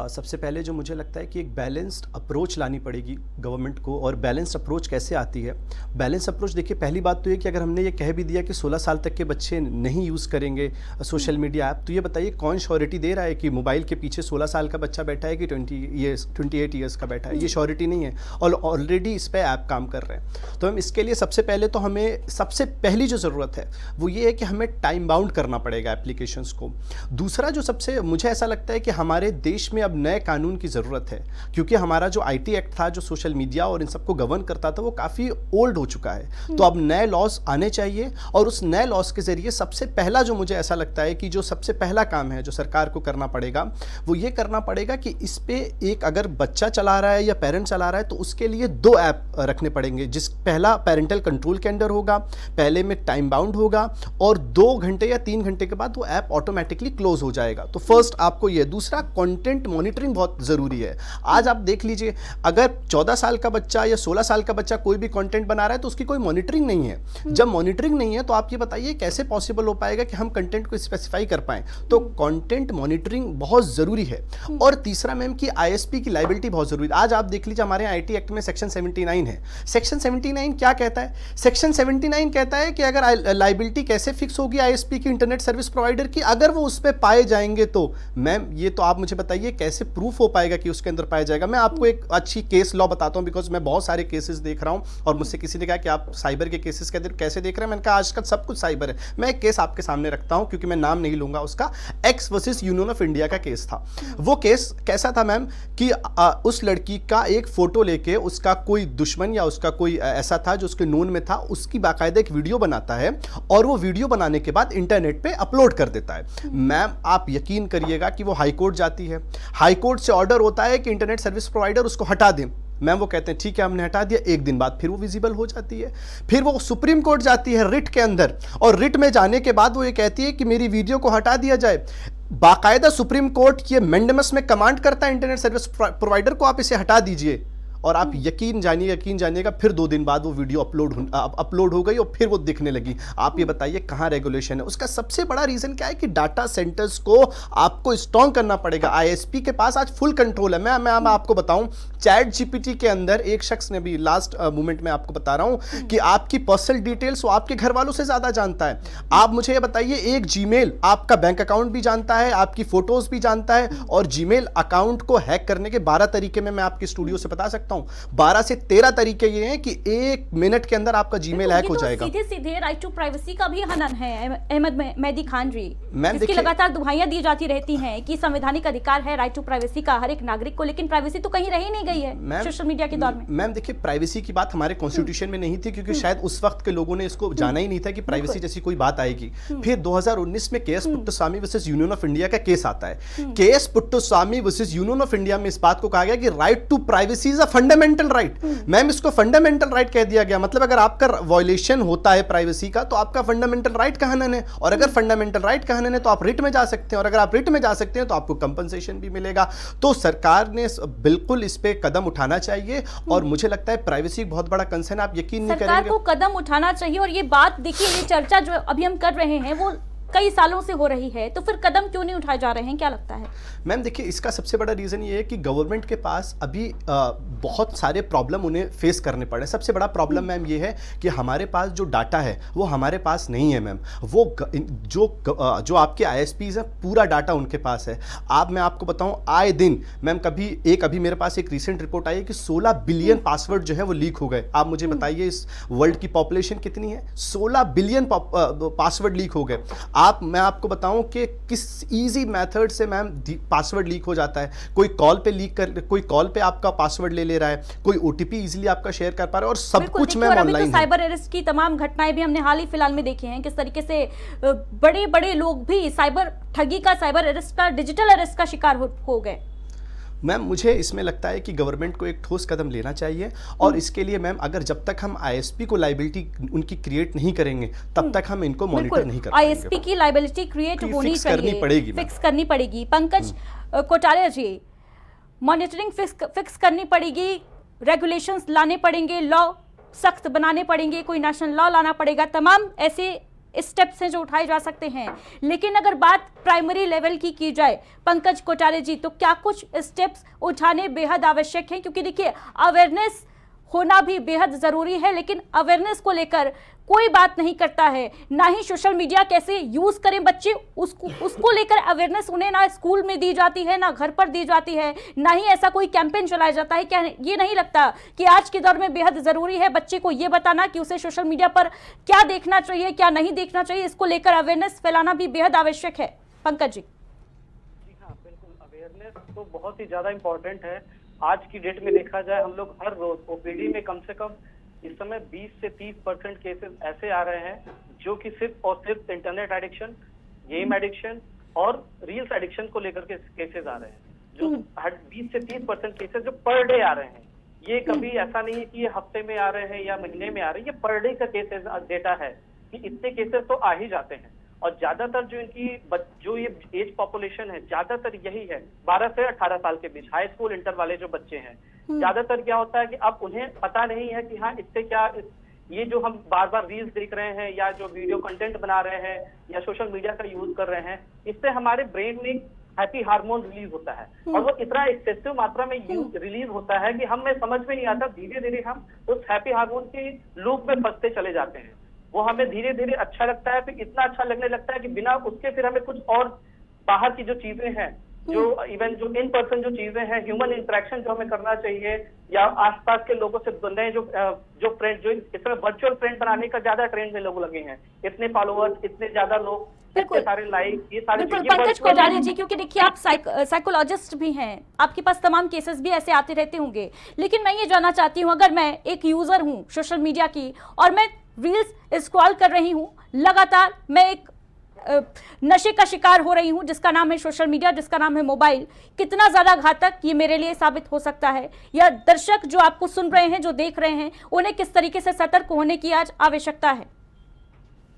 सबसे पहले जो मुझे लगता है कि एक बैलेंस्ड अप्रोच लानी पड़ेगी गवर्नमेंट को। और बैलेंस्ड अप्रोच कैसे आती है? बैलेंस्ड अप्रोच, देखिए पहली बात तो ये कि अगर हमने ये कह भी दिया कि 16 साल तक के बच्चे नहीं यूज़ करेंगे सोशल मीडिया ऐप, तो ये बताइए कौन श्योरिटी दे रहा है कि मोबाइल के पीछे 16 साल का बच्चा बैठा है कि 28 ईयर्स का बैठा है? ये श्योरिटी नहीं है, और ऑलरेडी इस पर ऐप काम कर रहे हैं। तो हम इसके लिए सबसे पहले तो हमें सबसे पहली जो ज़रूरत है वो ये है कि हमें टाइम बाउंड करना पड़ेगा एप्लीकेशंस को। दूसरा जो सबसे मुझे ऐसा लगता है कि हमारे देश में अब नए कानून की ज़रूरत है, क्योंकि हमारा जो आईटी एक्ट था जो सोशल मीडिया और इन सबको गवर्न करता था वो काफ़ी ओल्ड हो चुका है। तो अब नए लॉज आने चाहिए, और उस नए लॉज के ज़रिए सबसे पहला जो मुझे ऐसा लगता है कि जो सबसे पहला काम है जो सरकार को करना पड़ेगा वो ये करना पड़ेगा कि इस पे एक अगर बच्चा चला रहा है या पेरेंट चला रहा है तो उसके लिए 2 ऐप रखने पड़ेंगे। जिस पहला पेरेंटल कंट्रोल के अंडर होगा, पहले में टाइम बाउंड होगा, और 2 घंटे या 3 घंटे के बाद वो ऐप ऑटोमेटिकली क्लोज हो जाएगा। तो फर्स्ट आपको ये। दूसरा, कंटेंट मॉनिटरिंग बहुत ज़रूरी है। आज आप देख लीजिए, अगर 14 साल का बच्चा या 16 साल का बच्चा कोई भी कंटेंट बना रहा है तो उसकी कोई मॉनिटरिंग नहीं है। जब मॉनिटरिंग नहीं है तो आप ये बताइए कैसे पॉसिबल हो पाएगा कि हम कंटेंट को स्पेसिफाई कर पाएं? तो कंटेंट मॉनिटरिंग बहुत ज़रूरी है। और तीसरा मैम कि आईएसपी की लायबिलिटी बहुत ज़रूरी है। आज आप देख लीजिए, हमारे आईटी एक्ट में सेक्शन 79 है। सेक्शन 79 क्या कहता है? सेक्शन 79 कहता है कि अगर लायबिलिटी कैसे फिक्स होगी आईएसपी की, इंटरनेट सर्विस प्रोवाइडर की, अगर वो उस पर पाए जाएंगे तो मैम ये तो आप मुझे बताइए कैसे प्रूफ हो पाएगा कि उसके अंदर पाया जाएगा? मैं आपको एक अच्छी केस लॉ बताता हूं, बिकॉज मैं बहुत सारे केसेस देख रहा हूं, और मुझसे किसी ने कहा कि आप साइबर के केसेस कैसे देख रहे हैं? मैंने कहा आजकल सब कुछ साइबर है। मैं एक केस आपके सामने रखता हूं, क्योंकि मैं नाम नहीं लूंगा उसका। X versus Union of India का केस था। वो केस कैसा था मैम कि उस लड़की का एक फोटो लेके उसका कोई दुश्मन या उसका कोई ऐसा था जो उसके नोन में था, उसकी बाकायदा एक वीडियो बनाता है, और वो वीडियो बनाने के बाद इंटरनेट पे अपलोड कर देता है। मैम आप यकीन करिएगा कि वो हाई कोर्ट जाती है, हाई कोर्ट से ऑर्डर होता है कि इंटरनेट सर्विस प्रोवाइडर उसको हटा दें। मैम वो कहते हैं ठीक है हमने हटा दिया। एक दिन बाद फिर वो विजिबल हो जाती है। फिर वो सुप्रीम कोर्ट जाती है रिट के अंदर, और रिट में जाने के बाद वो ये कहती है कि मेरी वीडियो को हटा दिया जाए। बाकायदा सुप्रीम कोर्ट ये मैंडेमस में कमांड करता है इंटरनेट सर्विस प्रोवाइडर को, आप इसे हटा दीजिए। और आप यकीन जानिएगा फिर 2 दिन बाद वो वीडियो अपलोड हो गई और फिर वो दिखने लगी। आप ये बताइए कहाँ रेगुलेशन है? उसका सबसे बड़ा रीजन क्या है कि डाटा सेंटर्स को आपको स्ट्रॉन्ग करना पड़ेगा। आईएसपी के पास आज फुल कंट्रोल है। मैं आपको बताऊं, चैट जीपीटी के अंदर एक शख्स ने भी लास्ट मोमेंट में आपको बता रहा हूं कि आपकी पर्सनल डिटेल्स वो आपके घर वालों से ज्यादा जानता है। आप मुझे ये बताइए, एक जीमेल आपका बैंक अकाउंट भी जानता है, आपकी फोटोज भी जानता है, और जीमेल अकाउंट को हैक करने के 12 तरीके में मैं आपके स्टूडियो से बता सकता हूं। 12 से 13 तरीके ये हैं कि 1 मिनट के अंदर आपका जीमेल हैक हो जाएगा। सीधे राइट टू प्राइवेसी का भी हनन है अहमद मेहदी खान जी। मैम इसकी लगातार दुहाइयां दी जाती रहती हैं कि संवैधानिक अधिकार है राइट टू प्राइवेसी का हर एक नागरिक को, लेकिन प्राइवेसी तो कहीं रही नहीं गई है सोशल मीडिया के दौर में। मैम देखिए, प्राइवेसी की बात हमारे कॉन्स्टिट्यूशन में नहीं थी, क्योंकि शायद उस वक्त के लोगों ने इसको जाना ही नहीं था कि प्राइवेसी जैसी कोई बात आएगी। फिर 2019 में KS Puttaswamy versus Union of India का केस आता है। KS Puttaswamy versus Union of India में इस बात को कहा गया कि right to privacy is a fundamental right. Ma'am इसको फंडामेंटल राइट कह दिया गया। मतलब अगर आपका वायलेशन होता है प्राइवेसी का तो आपका फंडामेंटल राइट का हनन है, और अगर फंडामेंटल राइट का हनन है तो आप रिट में जा सकते हैं, और अगर आप रिट में जा सकते हैं तो आपको कंपनसेशन भी मिलेगा। तो सरकार ने बिल्कुल इस पे कदम उठाना चाहिए, और मुझे लगता है प्राइवेसी एक बहुत बड़ा कंसर्न, आप यकीन नहीं करेंगे। सरकार को कदम उठाना चाहिए, और ये बात देखिए, ये चर्चा जो अभी हम कर रहे हैं वो कई सालों से हो रही है, तो फिर कदम क्यों नहीं उठाए जा रहे हैं, क्या लगता है? मैम देखिए, इसका सबसे बड़ा रीज़न ये है कि गवर्नमेंट के पास अभी बहुत सारे प्रॉब्लम उन्हें फेस करने पड़े। सबसे बड़ा प्रॉब्लम मैम ये है कि हमारे पास जो डाटा है वो हमारे पास नहीं है मैम। वो जो आपके आईएसपीज हैं पूरा डाटा उनके पास है। मैं आपको बताऊं, आए दिन मैम अभी मेरे पास एक रिसेंट रिपोर्ट आई है कि 16 बिलियन पासवर्ड जो है वो लीक हो गए। आप मुझे बताइए इस वर्ल्ड की पॉपुलेशन कितनी है? 16 बिलियन पासवर्ड लीक हो गए। मैं आपको बताऊं कि किस इजी मेथड से मैम पासवर्ड लीक हो जाता है। कोई कॉल पे आपका पासवर्ड ले रहा है, कोई ओटीपी इजीली आपका शेयर कर पा रहा है, और सब कुछ मैम ऑनलाइन है। साइबर अरेस्ट की तमाम घटनाएं भी हमने हाल ही फिलहाल में देखी हैं, किस तरीके से बड़े बड़े लोग भी साइबर ठगी का, साइबर अरेस्ट का, डिजिटल अरेस्ट का शिकार हो गए। मैम मुझे इसमें लगता है कि गवर्नमेंट को एक ठोस कदम लेना चाहिए और इसके लिए मैम अगर जब तक हम आईएसपी को लाइबिलिटी उनकी क्रिएट नहीं करेंगे तब तक हम इनको मॉनिटर नहीं कर पाएंगे। आईएसपी की लाइबिलिटी क्रिएट फिक्स होनी करनी चाहिए, पड़ेगी मैम। फिक्स करनी पड़ेगी। पंकज कोटारिया जी, मॉनिटरिंग फिक्स करनी पड़ेगी, रेगुलेशंस लाने पड़ेंगे, लॉ सख्त बनाने पड़ेंगे, कोई नेशनल लॉ लाना पड़ेगा, तमाम ऐसे स्टेप्स हैं जो उठाए जा सकते हैं। लेकिन अगर बात प्राइमरी लेवल की जाए पंकज कोटारिया जी, तो क्या कुछ स्टेप्स उठाने बेहद आवश्यक हैं? क्योंकि देखिए अवेयरनेस होना भी बेहद जरूरी है, लेकिन अवेयरनेस को लेकर कोई बात नहीं करता है, ना ही सोशल मीडिया कैसे यूज करें बच्चे उसको लेकर अवेयरनेस उन्हें ना स्कूल में दी जाती है, ना घर पर दी जाती है, ना ही ऐसा कोई कैंपेन चलाया जाता है। क्या ये नहीं लगता कि आज के दौर में बेहद जरूरी है बच्चे को ये बताना कि उसे सोशल मीडिया पर क्या देखना चाहिए, क्या नहीं देखना चाहिए, इसको लेकर अवेयरनेस फैलाना भी बेहद आवश्यक है? पंकज जी। जी हाँ, बिल्कुल अवेयरनेस तो बहुत ही ज्यादा इम्पोर्टेंट है। आज की डेट में देखा जाए हम लोग हर रोज ओपीडी में कम से कम इस समय 20 से 30% केसेस ऐसे आ रहे हैं जो कि सिर्फ और सिर्फ इंटरनेट एडिक्शन, गेम एडिक्शन और रील्स एडिक्शन को लेकर के केसेस आ रहे हैं, जो 20 से 30% केसेस जो पर डे आ रहे हैं। ये कभी ऐसा नहीं है कि ये हफ्ते में आ रहे हैं या महीने में आ रहे हैं, ये पर डे का केसेस डेटा है कि इतने केसेस तो आ ही जाते हैं। और ज्यादातर जो इनकी जो ये एज पॉपुलेशन है ज्यादातर यही है 12 से 18 साल के बीच, हाई स्कूल इंटर वाले जो बच्चे हैं। ज्यादातर क्या होता है कि अब उन्हें पता नहीं है कि हाँ इससे क्या, ये जो हम बार बार रील्स देख रहे हैं या जो वीडियो कंटेंट बना रहे हैं या सोशल मीडिया का यूज कर रहे हैं, इससे हमारे ब्रेन में हैप्पी हार्मोन रिलीज होता है और वो इतना एक्सेसिव मात्रा में रिलीज होता है कि हमें समझ में नहीं आता, धीरे धीरे हम उस हैप्पी हार्मोन के लूप में फंसते चले जाते हैं। वो हमें धीरे धीरे अच्छा लगता है, फिर इतना अच्छा लगने लगता है कि बिना उसके फिर हमें कुछ और बाहर की जो चीजें हैं, जो इवन जो इन पर्सन जो चीजें हैं, ह्यूमन इंटरेक्शन जो हमें करना चाहिए या आसपास के लोगों से नए जो फ्रेंड, जो इस समय वर्चुअल फ्रेंड बनाने का ज्यादा ट्रेंड में लोग लगे हैं, इतने फॉलोअर्स, इतने ज्यादा लोग, इतने सारे लाइक, ये सारी चीजें। पंकज कोटारिया जी, क्योंकि देखिए आप साइकोलॉजिस्ट भी हैं, आपके पास तमाम केसेस भी ऐसे आते रहते होंगे, लेकिन मैं ये जानना चाहती हूँ, अगर मैं एक यूजर हूँ सोशल मीडिया की और मैं रील्स स्क्रॉल कर रही हूँ लगातार, मैं एक नशे का शिकार हो रही हूं जिसका नाम है सोशल मीडिया, जिसका नाम है मोबाइल, कितना ज्यादा घातक ये मेरे लिए साबित हो सकता है? या दर्शक जो आपको सुन रहे हैं, जो देख रहे हैं, उन्हें किस तरीके से सतर्क होने की आज आवश्यकता है?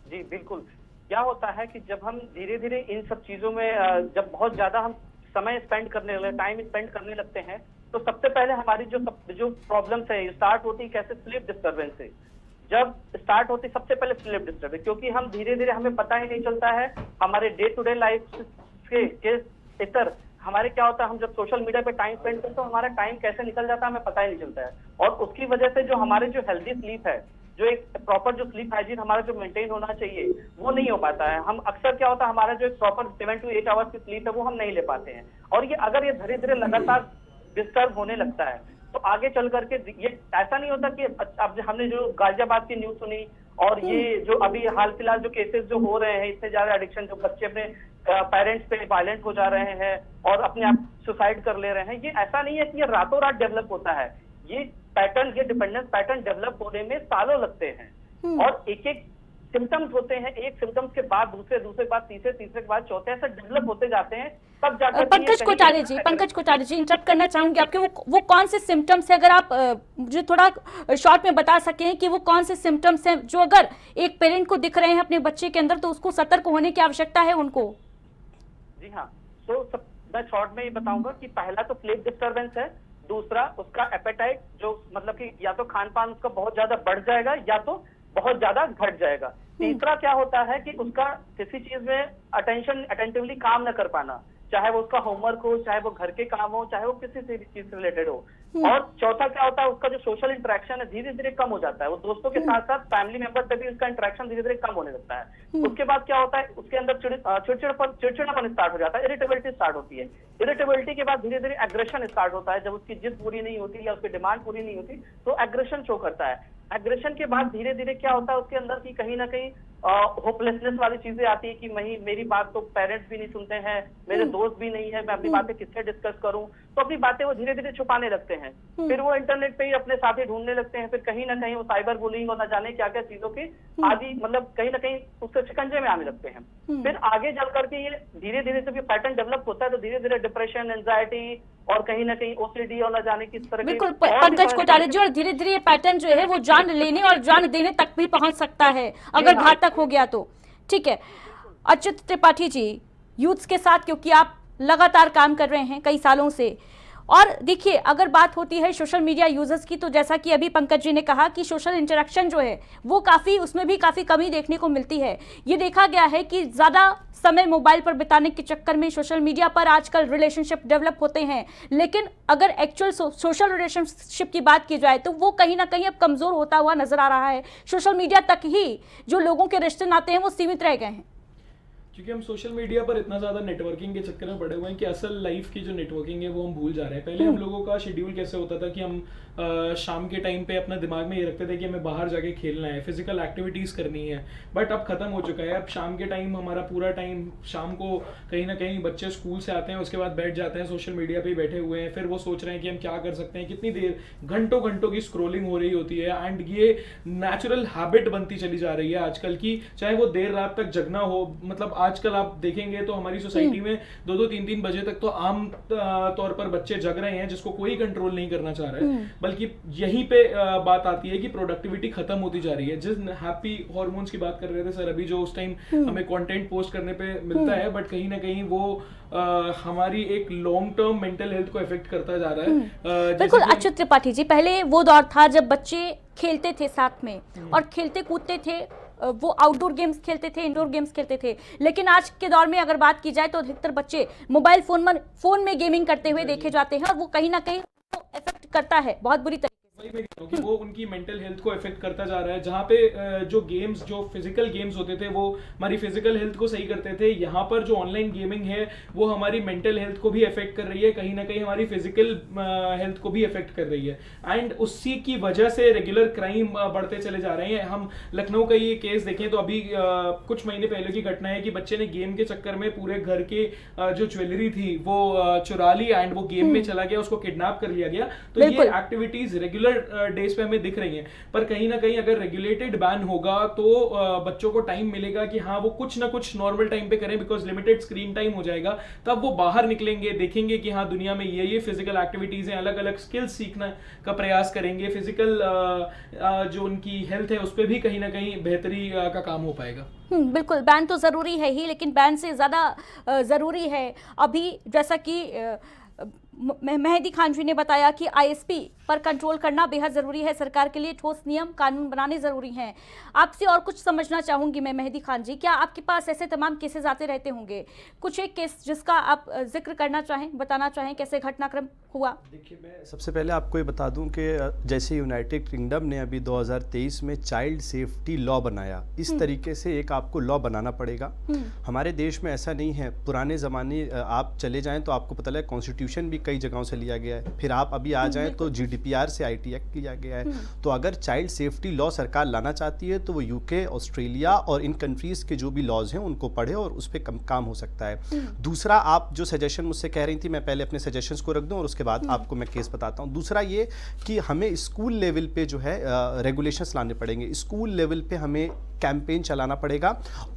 जी बिल्कुल, क्या होता है कि जब हम धीरे धीरे इन सब चीजों में जब बहुत ज्यादा हम समय स्पेंड करने लगते, टाइम स्पेंड करने लगते हैं, तो सबसे पहले हमारी जो प्रॉब्लम्स है स्टार्ट होती है कैसे, स्लीप डिस्टर्बेंस से। जब स्टार्ट होती सबसे पहले स्लीप डिस्टर्बेंस, क्योंकि हम धीरे धीरे हमें पता ही नहीं चलता है हमारे डे टू डे लाइफ के इतर हमारे क्या होता है, हम जब सोशल मीडिया पे टाइम स्पेंड करते हैं तो हमारा टाइम कैसे निकल जाता है हमें पता ही नहीं चलता है। और उसकी वजह से जो हमारे जो हेल्दी स्लीप है, जो एक प्रॉपर जो स्लीप हाइजीन हमारा जो मेंटेन होना चाहिए वो नहीं हो पाता है। हम अक्सर क्या होता है, हमारा जो एक प्रॉपर 7 to 8 आवर्स की स्लीप है वो हम नहीं ले पाते हैं, और ये अगर ये धीरे धीरे लगातार डिस्टर्ब होने लगता है तो आगे चल करके ये ऐसा नहीं होता कि अब हमने जो गाजियाबाद की न्यूज सुनी और ये जो अभी हाल फिलहाल जो केसेस जो हो रहे हैं, इतने ज्यादा एडिक्शन, जो बच्चे अपने पेरेंट्स पे वायलेंट हो जा रहे हैं और अपने आप सुसाइड कर ले रहे हैं, ये ऐसा नहीं है कि ये रातों रात डेवलप होता है। ये पैटर्न, ये डिपेंडेंस पैटर्न डेवलप होने में सालों लगते हैं और एक एक सिम्टम्स होते हैं, एक सिम्टम्स के बाद दूसरे के बाद तीसरे के बाद चौथे, ऐसे डेवलप होते जाते हैं, तब जाकर पंकज कोटारिया जी इंटरप्ट करना चाहूंगी आपके, वो कौन से सिम्टम्स है, अगर आप मुझे थोड़ा शॉर्ट में बता सकें कि वो कौन से सिम्टम्स हैं जो अगर एक पेरेंट को दिख रहे हैं अपने बच्चे के अंदर तो उसको सतर्क होने की आवश्यकता है उनको? जी हाँ, तो मैं शॉर्ट में ये बताऊंगा कि पहला तो स्लीप डिस्टर्बेंस है, दूसरा उसका एपेटाइट, जो मतलब कि या तो खान पान उसका बहुत ज्यादा बढ़ जाएगा या तो बहुत ज्यादा घट जाएगा। तीसरा क्या होता है कि उसका किसी चीज में अटेंटिवली काम न कर पाना, चाहे वो उसका होमवर्क हो, चाहे वो घर के काम हो, चाहे वो किसी चीज से रिलेटेड हो। और चौथा क्या होता है, उसका जो सोशल इंटरेक्शन है धीरे धीरे कम हो जाता है, वो दोस्तों के साथ साथ फैमिली मेंबर पे भी उसका इंटरेक्शन धीरे धीरे कम होने लगता है। उसके बाद क्या होता है, उसके अंदर चिड़चिड़ापन स्टार्ट हो जाता है, इरिटेबिलिटी स्टार्ट होती है। इरिटेबिलिटी के बाद धीरे धीरे एग्रेशन स्टार्ट होता है, जब उसकी जिद पूरी नहीं होती या उसकी डिमांड पूरी नहीं होती तो एग्रेशन शो करता है। एग्रेशन के बाद धीरे धीरे क्या होता है, उसके अंदर की कहीं ना कहीं होपलेसनेस वाली चीजें आती है कि मेरी बात तो पेरेंट्स भी नहीं सुनते हैं, मेरे दोस्त भी नहीं है, मैं अपनी बातें किससे डिस्कस करूं, तो अपनी बातें वो धीरे धीरे छुपाने लगते हैं। फिर वो इंटरनेट पे ही अपने साथी ढूंढने लगते हैं, फिर कहीं ना कहीं वो साइबर बुलिंग और न जाने क्या क्या चीजों की आदि, मतलब कहीं ना कहीं उसके शिकंजे में आने लगते हैं। फिर आगे चल करके ये धीरे धीरे जब ये पैटर्न डेवलप होता है तो धीरे धीरे डिप्रेशन, एंजाइटी और कहीं ना कहीं ओसीडी और न जाने किस तरह बिल्कुल और भी पंकज तरह के- कोठारी जी, और धीरे धीरे ये पैटर्न जो है वो जान लेने और जान देने तक भी पहुंच सकता है अगर घातक हो गया तो। ठीक है अच्युत त्रिपाठी जी, यूथ्स के साथ क्योंकि आप लगातार काम कर रहे हैं कई सालों से, और देखिए अगर बात होती है सोशल मीडिया यूजर्स की, तो जैसा कि अभी पंकज जी ने कहा कि सोशल इंटरेक्शन जो है वो काफ़ी, उसमें भी काफ़ी कमी देखने को मिलती है। ये देखा गया है कि ज़्यादा समय मोबाइल पर बिताने के चक्कर में सोशल मीडिया पर आजकल रिलेशनशिप डेवलप होते हैं, लेकिन अगर एक्चुअल सोशल रिलेशनशिप की बात की जाए तो वो कहीं ना कहीं अब कमज़ोर होता हुआ नजर आ रहा है। सोशल मीडिया तक ही जो लोगों के रिश्ते नाते हैं वो सीमित रह गए हैं, क्योंकि हम सोशल मीडिया पर इतना ज़्यादा नेटवर्किंग के चक्कर में पड़े हुए हैं कि असल लाइफ की जो नेटवर्किंग है वो हम भूल जा रहे हैं। पहले हम लोगों का शेड्यूल कैसे होता था कि हम शाम के टाइम पे अपना दिमाग में ये रखते थे कि हमें बाहर जाके खेलना है, फिजिकल एक्टिविटीज़ करनी है, बट अब खत्म हो चुका है। अब शाम के टाइम हमारा पूरा टाइम, शाम को कहीं ना कहीं बच्चे स्कूल से आते हैं, उसके बाद बैठ जाते हैं सोशल मीडिया पे ही बैठे हुए हैं, फिर वो सोच रहे हैं कि हम क्या कर सकते हैं, कितनी देर, घंटों घंटों की स्क्रोलिंग हो रही होती है, एंड ये नेचुरल हैबिट बनती चली जा रही है आजकल की, चाहे वो देर रात तक जगना हो। मतलब आजकल आप देखेंगे तो हमारी सोसाइटी में 2-2, 3-3 बजे तक तो आम तौर पर बच्चे जग रहे हैं, जिसको कोई कंट्रोल नहीं करना चाह रहा है। बल्कि यहीं पे बात आती है कि प्रोडक्टिविटी खत्म होती जा रही है। जिस हैप्पी हार्मोन्स की बात कर रहे थे सर अभी, जो उस टाइम हमें कंटेंट पोस्ट करने पे मिलता है, बट कहीं ना कहीं वो हमारी एक लॉन्ग टर्म मेंटल हेल्थ को इफेक्ट करता जा रहा है। बिल्कुल अच्युत त्रिपाठी जी, पहले वो दौर था जब बच्चे खेलते थे साथ में और खेलते कूदते थे, वो आउटडोर गेम्स खेलते थे, इंडोर गेम्स खेलते थे, लेकिन आज के दौर में अगर बात की जाए तो अधिकतर बच्चे मोबाइल फोन में गेमिंग करते हुए देखे जाते हैं, और वो कहीं ना कहीं इफेक्ट करता है बहुत बुरी तरीके से। वही मैं कह रहा हूं कि वो उनकी मेंटल हेल्थ को इफेक्ट करता जा रहा है। जहाँ पे जो गेम्स, जो फिजिकल गेम्स होते थे वो हमारी फिजिकल हेल्थ को सही करते थे, यहाँ पर जो ऑनलाइन गेमिंग है वो हमारी मेंटल हेल्थ को भी इफेक्ट कर रही है, कहीं ना कहीं हमारी फिजिकल हेल्थ को भी इफेक्ट कर रही है, एंड उसी की वजह से रेगुलर क्राइम बढ़ते चले जा रहे हैं। हम लखनऊ का ये केस देखें तो अभी कुछ महीने पहले की घटना है कि बच्चे ने गेम के चक्कर में पूरे घर के जो ज्वेलरी थी वो चुरा ली, एंड वो गेम में चला गया, उसको किडनैप कर लिया गया। तो ये एक्टिविटीज रेगुलर डेज पे हमें दिख रही हैं, पर कहीं ना कहीं अगर रेगुलेटेड बैन होगा तो बच्चों को टाइम मिलेगा कि हाँ वो कुछ ना कुछ नॉर्मल टाइम पे करें, बिकॉज लिमिटेड स्क्रीन टाइम हो जाएगा। तब वो बाहर निकलेंगे, देखेंगे कि हाँ दुनिया में ये फिजिकल एक्टिविटीज हैं, अलग अलग स्किल्स सीखने का प्रयास करेंगे, फिजिकल जो उनकी हेल्थ है उस पर भी कहीं ना कहीं बेहतरी का काम हो पाएगा। बिल्कुल, बैन तो ज़रूरी है ही, लेकिन बैन से ज़्यादा ज़रूरी है अभी, जैसा कि मेहदी खान जी ने बताया कि आईएसपी पर कंट्रोल करना बेहद ज़रूरी है, सरकार के लिए ठोस नियम कानून बनाने ज़रूरी हैं। आपसे और कुछ समझना चाहूँगी मैं मेहदी खान जी, क्या आपके पास ऐसे तमाम केसेस आते रहते होंगे? कुछ एक केस जिसका आप जिक्र करना चाहें, बताना चाहें कैसे घटनाक्रम हुआ? देखिए, मैं सबसे पहले आपको ये बता दूं कि जैसे यूनाइटेड किंगडम ने अभी 2023 में चाइल्ड सेफ्टी लॉ बनाया, इस तरीके से एक आपको लॉ बनाना पड़ेगा। हमारे देश में ऐसा नहीं है। पुराने ज़माने आप चले जाएं तो आपको पता लगे कॉन्स्टिट्यूशन भी कई जगहों से लिया गया है, फिर आप अभी आ जाएं तो GDPR से IT एक्ट लिया गया है। तो अगर चाइल्ड सेफ्टी लॉ सरकार लाना चाहती है तो वो UK, ऑस्ट्रेलिया और इन कंट्रीज़ के जो भी लॉज हैं उनको पढ़े और उस पर काम हो सकता है। दूसरा, आप जो सजेशन मुझसे कह रही थी, मैं पहले अपने सजेशंस को रख दूं और उसके बाद आपको मैं केस बताता हूं। दूसरा ये कि हमें स्कूल लेवल पे जो है रेगुलेशंस लाने पड़ेंगे, स्कूल लेवल पे हमें कैंपेन चलाना पड़ेगा।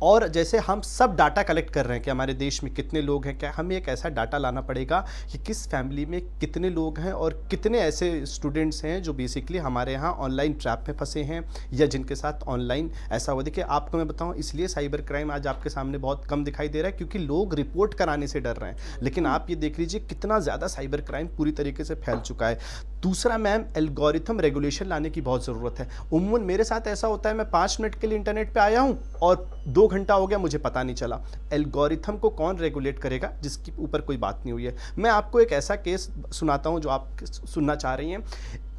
और जैसे हम सब डाटा कलेक्ट कर रहे हैं कि हमारे देश में कितने लोग हैं, क्या हमें एक ऐसा डाटा लाना पड़ेगा कि किस फैमिली में कितने लोग हैं और कितने ऐसे स्टूडेंट्स हैं जो बेसिकली हमारे यहाँ ऑनलाइन ट्रैप में फंसे हैं या जिनके साथ ऑनलाइन ऐसा हुआ। देखिए, आपको मैं बताऊँ, इसलिए साइबर क्राइम आज आपके सामने बहुत कम दिखाई दे रहा है क्योंकि लोग रिपोर्ट कराने से डर रहे हैं, लेकिन आप ये देख लीजिए कितना ज़्यादा साइबर क्राइम पूरी तरीके से फैल चुका है। दूसरा मैम, एल्गोरिथम रेगुलेशन लाने की बहुत ज़रूरत है। उम्मून मेरे साथ ऐसा होता है, मैं 5 मिनट के लिए इंटरनेट पे आया हूँ और 2 घंटा हो गया, मुझे पता नहीं चला। एल्गोरिथम को कौन रेगुलेट करेगा जिसके ऊपर कोई बात नहीं हुई है। मैं आपको एक ऐसा केस सुनाता हूँ जो आप सुनना चाह रही हैं।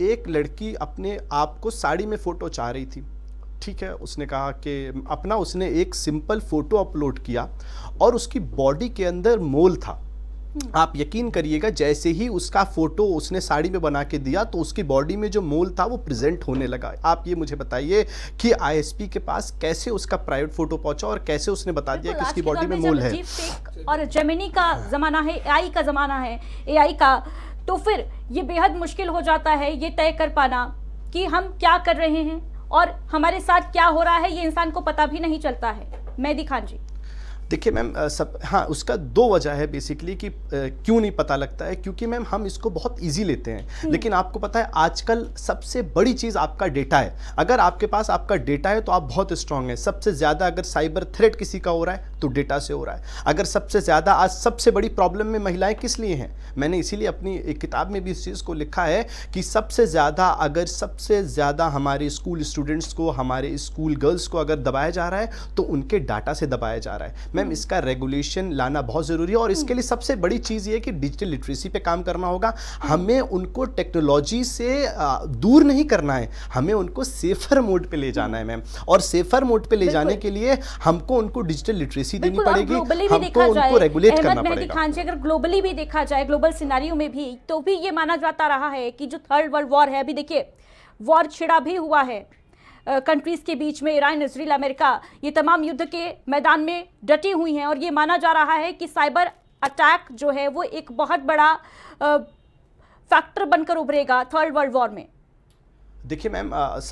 एक लड़की अपने आप को साड़ी में फ़ोटो चाह रही थी, ठीक है। उसने कहा कि उसने एक सिंपल फ़ोटो अपलोड किया और उसकी बॉडी के अंदर मोल था। आप यकीन करिएगा, जैसे ही उसका फोटो उसने साड़ी में बना के दिया तो उसकी बॉडी में जो मोल था वो प्रेजेंट होने लगा। आप ये मुझे बताइए कि आईएसपी के पास कैसे उसका प्राइवेट फोटो पहुंचा और कैसे उसने बता दिया कि उसकी बॉडी में मोल है। और जेमिनी का जमाना है, AI का जमाना है, AI का, तो फिर ये बेहद मुश्किल हो जाता है ये तय कर पाना कि हम क्या कर रहे हैं और हमारे साथ क्या हो रहा है, ये इंसान को पता भी नहीं चलता है। मेहदी खान जी, देखिए मैम सब हाँ उसका दो वजह है बेसिकली कि क्यों नहीं पता लगता है, क्योंकि मैम हम इसको बहुत इजी लेते हैं। लेकिन आपको पता है आजकल सबसे बड़ी चीज़ आपका डेटा है। अगर आपके पास आपका डेटा है तो आप बहुत स्ट्रांग हैं। सबसे ज़्यादा अगर साइबर थ्रेट किसी का हो रहा है तो डेटा से हो रहा है। अगर सबसे ज़्यादा आज सबसे बड़ी प्रॉब्लम में महिलाएं किस लिए हैं, मैंने इसीलिए अपनी एक किताब में भी इस चीज़ को लिखा है कि सबसे ज़्यादा हमारे स्कूल स्टूडेंट्स को, हमारे स्कूल गर्ल्स को अगर दबाया जा रहा है तो उनके डाटा से दबाया जा रहा है। मैम इसका रेगुलेशन लाना बहुत ज़रूरी है और इसके लिए सबसे बड़ी चीज़ ये है कि डिजिटल लिटरेसी पे काम करना होगा। हमें उनको टेक्नोलॉजी से दूर नहीं करना है, हमें उनको सेफर मोड पे ले जाना है मैम। और सेफर मोड पे ले जाने के लिए हमको उनको डिजिटल लिटरेसी देनी पड़ेगी, हमको उनको रेगुलेट करना पड़ेगा। खान जी, अगर ग्लोबली भी देखा जाए, ग्लोबल सिनेरियो में भी, तो भी ये माना जाता रहा है कि जो थर्ड वर्ल्ड वॉर है, अभी देखिए वॉर छिड़ा भी हुआ है कंट्रीज के बीच में, ईरान, इजराइल, अमेरिका, ये तमाम युद्ध के मैदान में डटी हुई हैं और ये माना जा रहा है कि साइबर अटैक जो है वो एक बहुत बड़ा फैक्टर बनकर उभरेगा थर्ड वर्ल्ड वॉर में। देखिए मैम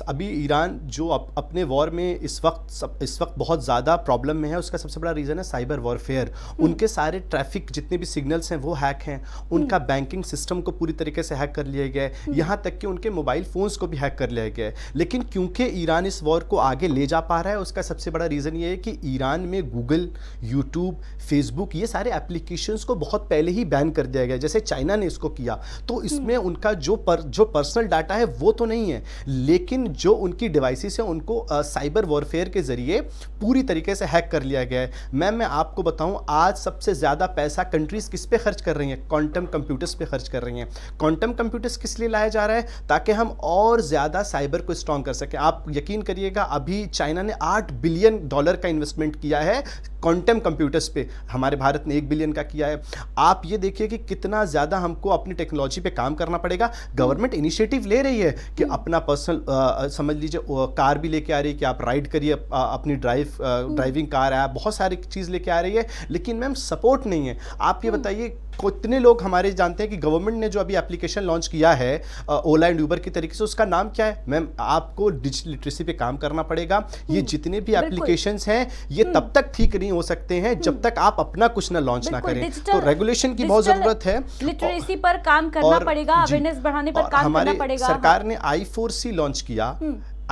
अभी ईरान जो अपने वॉर में इस वक्त बहुत ज़्यादा प्रॉब्लम में है, उसका सबसे बड़ा रीज़न है साइबर वॉरफेयर। उनके सारे ट्रैफिक जितने भी सिग्नल्स हैं वो हैक हैं, उनका बैंकिंग सिस्टम को पूरी तरीके से हैक कर लिया गया है, यहाँ तक कि उनके मोबाइल फ़ोन्स को भी हैक कर लिया गया है। लेकिन क्योंकि ईरान इस वॉर को आगे ले जा पा रहा है, उसका सबसे बड़ा रीज़न ये है कि ईरान में गूगल, यूट्यूब, फेसबुक, ये सारे एप्लीकेशंस को बहुत पहले ही बैन कर दिया गया, जैसे चाइना ने इसको किया। तो इसमें उनका जो पर्सनल डाटा है वो तो नहीं है, लेकिन जो उनकी डिवाइसेस हैं उनको साइबर वॉरफेयर के जरिए पूरी तरीके से हैक कर लिया गया है। मैं आपको बताऊं, आज सबसे ज़्यादा पैसा कंट्रीज़ किस पे खर्च कर रही हैं? क्वांटम कंप्यूटर्स पे खर्च कर रही हैं। क्वांटम कंप्यूटर्स किस लिए लाया जा रहा है? ताकि हम और ज़्यादा साइबर को स्ट्रॉन्ग कर सकें। आप यकीन करिएगा, अभी चाइना ने $8 बिलियन का इन्वेस्टमेंट किया है क्वांटम कंप्यूटर्स पे, हमारे भारत ने $1 बिलियन का किया है। आप ये देखिए कि कितना ज़्यादा हमको अपनी टेक्नोलॉजी पे काम करना पड़ेगा। गवर्नमेंट इनिशिएटिव ले रही है कि अपना पर्सनल समझ लीजिए कार भी लेके आ रही है कि आप राइड करिए, अपनी ड्राइविंग कार ऐप, बहुत सारी चीज़ लेके आ रही है, लेकिन मैम सपोर्ट नहीं है। आप ये बताइए कितने लोग हमारे जानते हैं कि गवर्नमेंट ने जो अभी एप्लीकेशन लॉन्च किया है ओला एंड यूबर की तरीके से, उसका नाम क्या है? मैम आपको डिजिटल लिटरेसी पे काम करना पड़ेगा। ये जितने भी एप्लीकेशंस हैं ये तब तक ठीक नहीं हो सकते हैं जब तक आप अपना कुछ ना लॉन्च ना करें। तो रेगुलेशन की बहुत जरूरत है, लिटरेसी पर काम करना पड़ेगा, अवेयरनेस बढ़ाने पर काम करना पड़ेगा। सरकार ने I4C लॉन्च किया।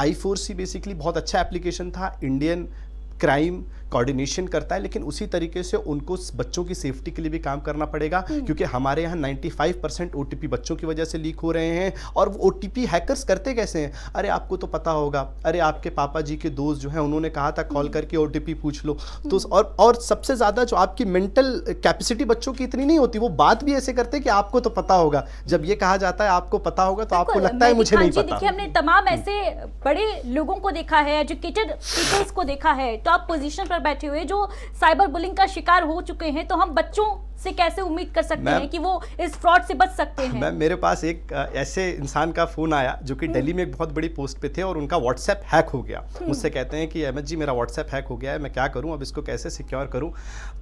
I4C बेसिकली बहुत अच्छा एप्लीकेशन था, इंडियन क्राइम कोऑर्डिनेशन करता है, लेकिन उसी तरीके से उनको बच्चों की सेफ्टी के लिए भी काम करना पड़ेगा, क्योंकि हमारे यहाँ 95% OTP बच्चों की वजह से लीक हो रहे हैं। और वो OTP हैकर्स करते कैसे हैं? अरे आपको तो पता होगा, अरे आपके पापा जी के दोस्त जो हैं उन्होंने कहा था कॉल करके OTP पूछ लो। तो और सबसे ज़्यादा जो आपकी मेंटल कैपेसिटी बच्चों की इतनी नहीं होती, वो बात भी ऐसे करते हैं कि आपको तो पता होगा। जब ये कहा जाता है आपको पता होगा तो आपको लगता है मुझे नहीं पता। देखिए हमने तमाम ऐसे बड़े लोगों को देखा है, एजुकेटेड पीपल्स को देखा है, टॉप पोजीशन पर बैठे हुए जो साइबर बुलिंग का शिकार हो चुके हैं, तो हम बच्चों से कैसे उम्मीद कर सकते हैं कि वो इस फ्रॉड से बच सकते हैं? मैम मेरे पास एक ऐसे इंसान का फोन आया जो कि दिल्ली में एक बहुत बड़ी पोस्ट पे थे और उनका व्हाट्सएप हैक हो गया। मुझसे कहते हैं कि अहमद जी मेरा व्हाट्सएप हैक हो गया है, मैं क्या करूं, अब इसको कैसे सिक्योर करूं?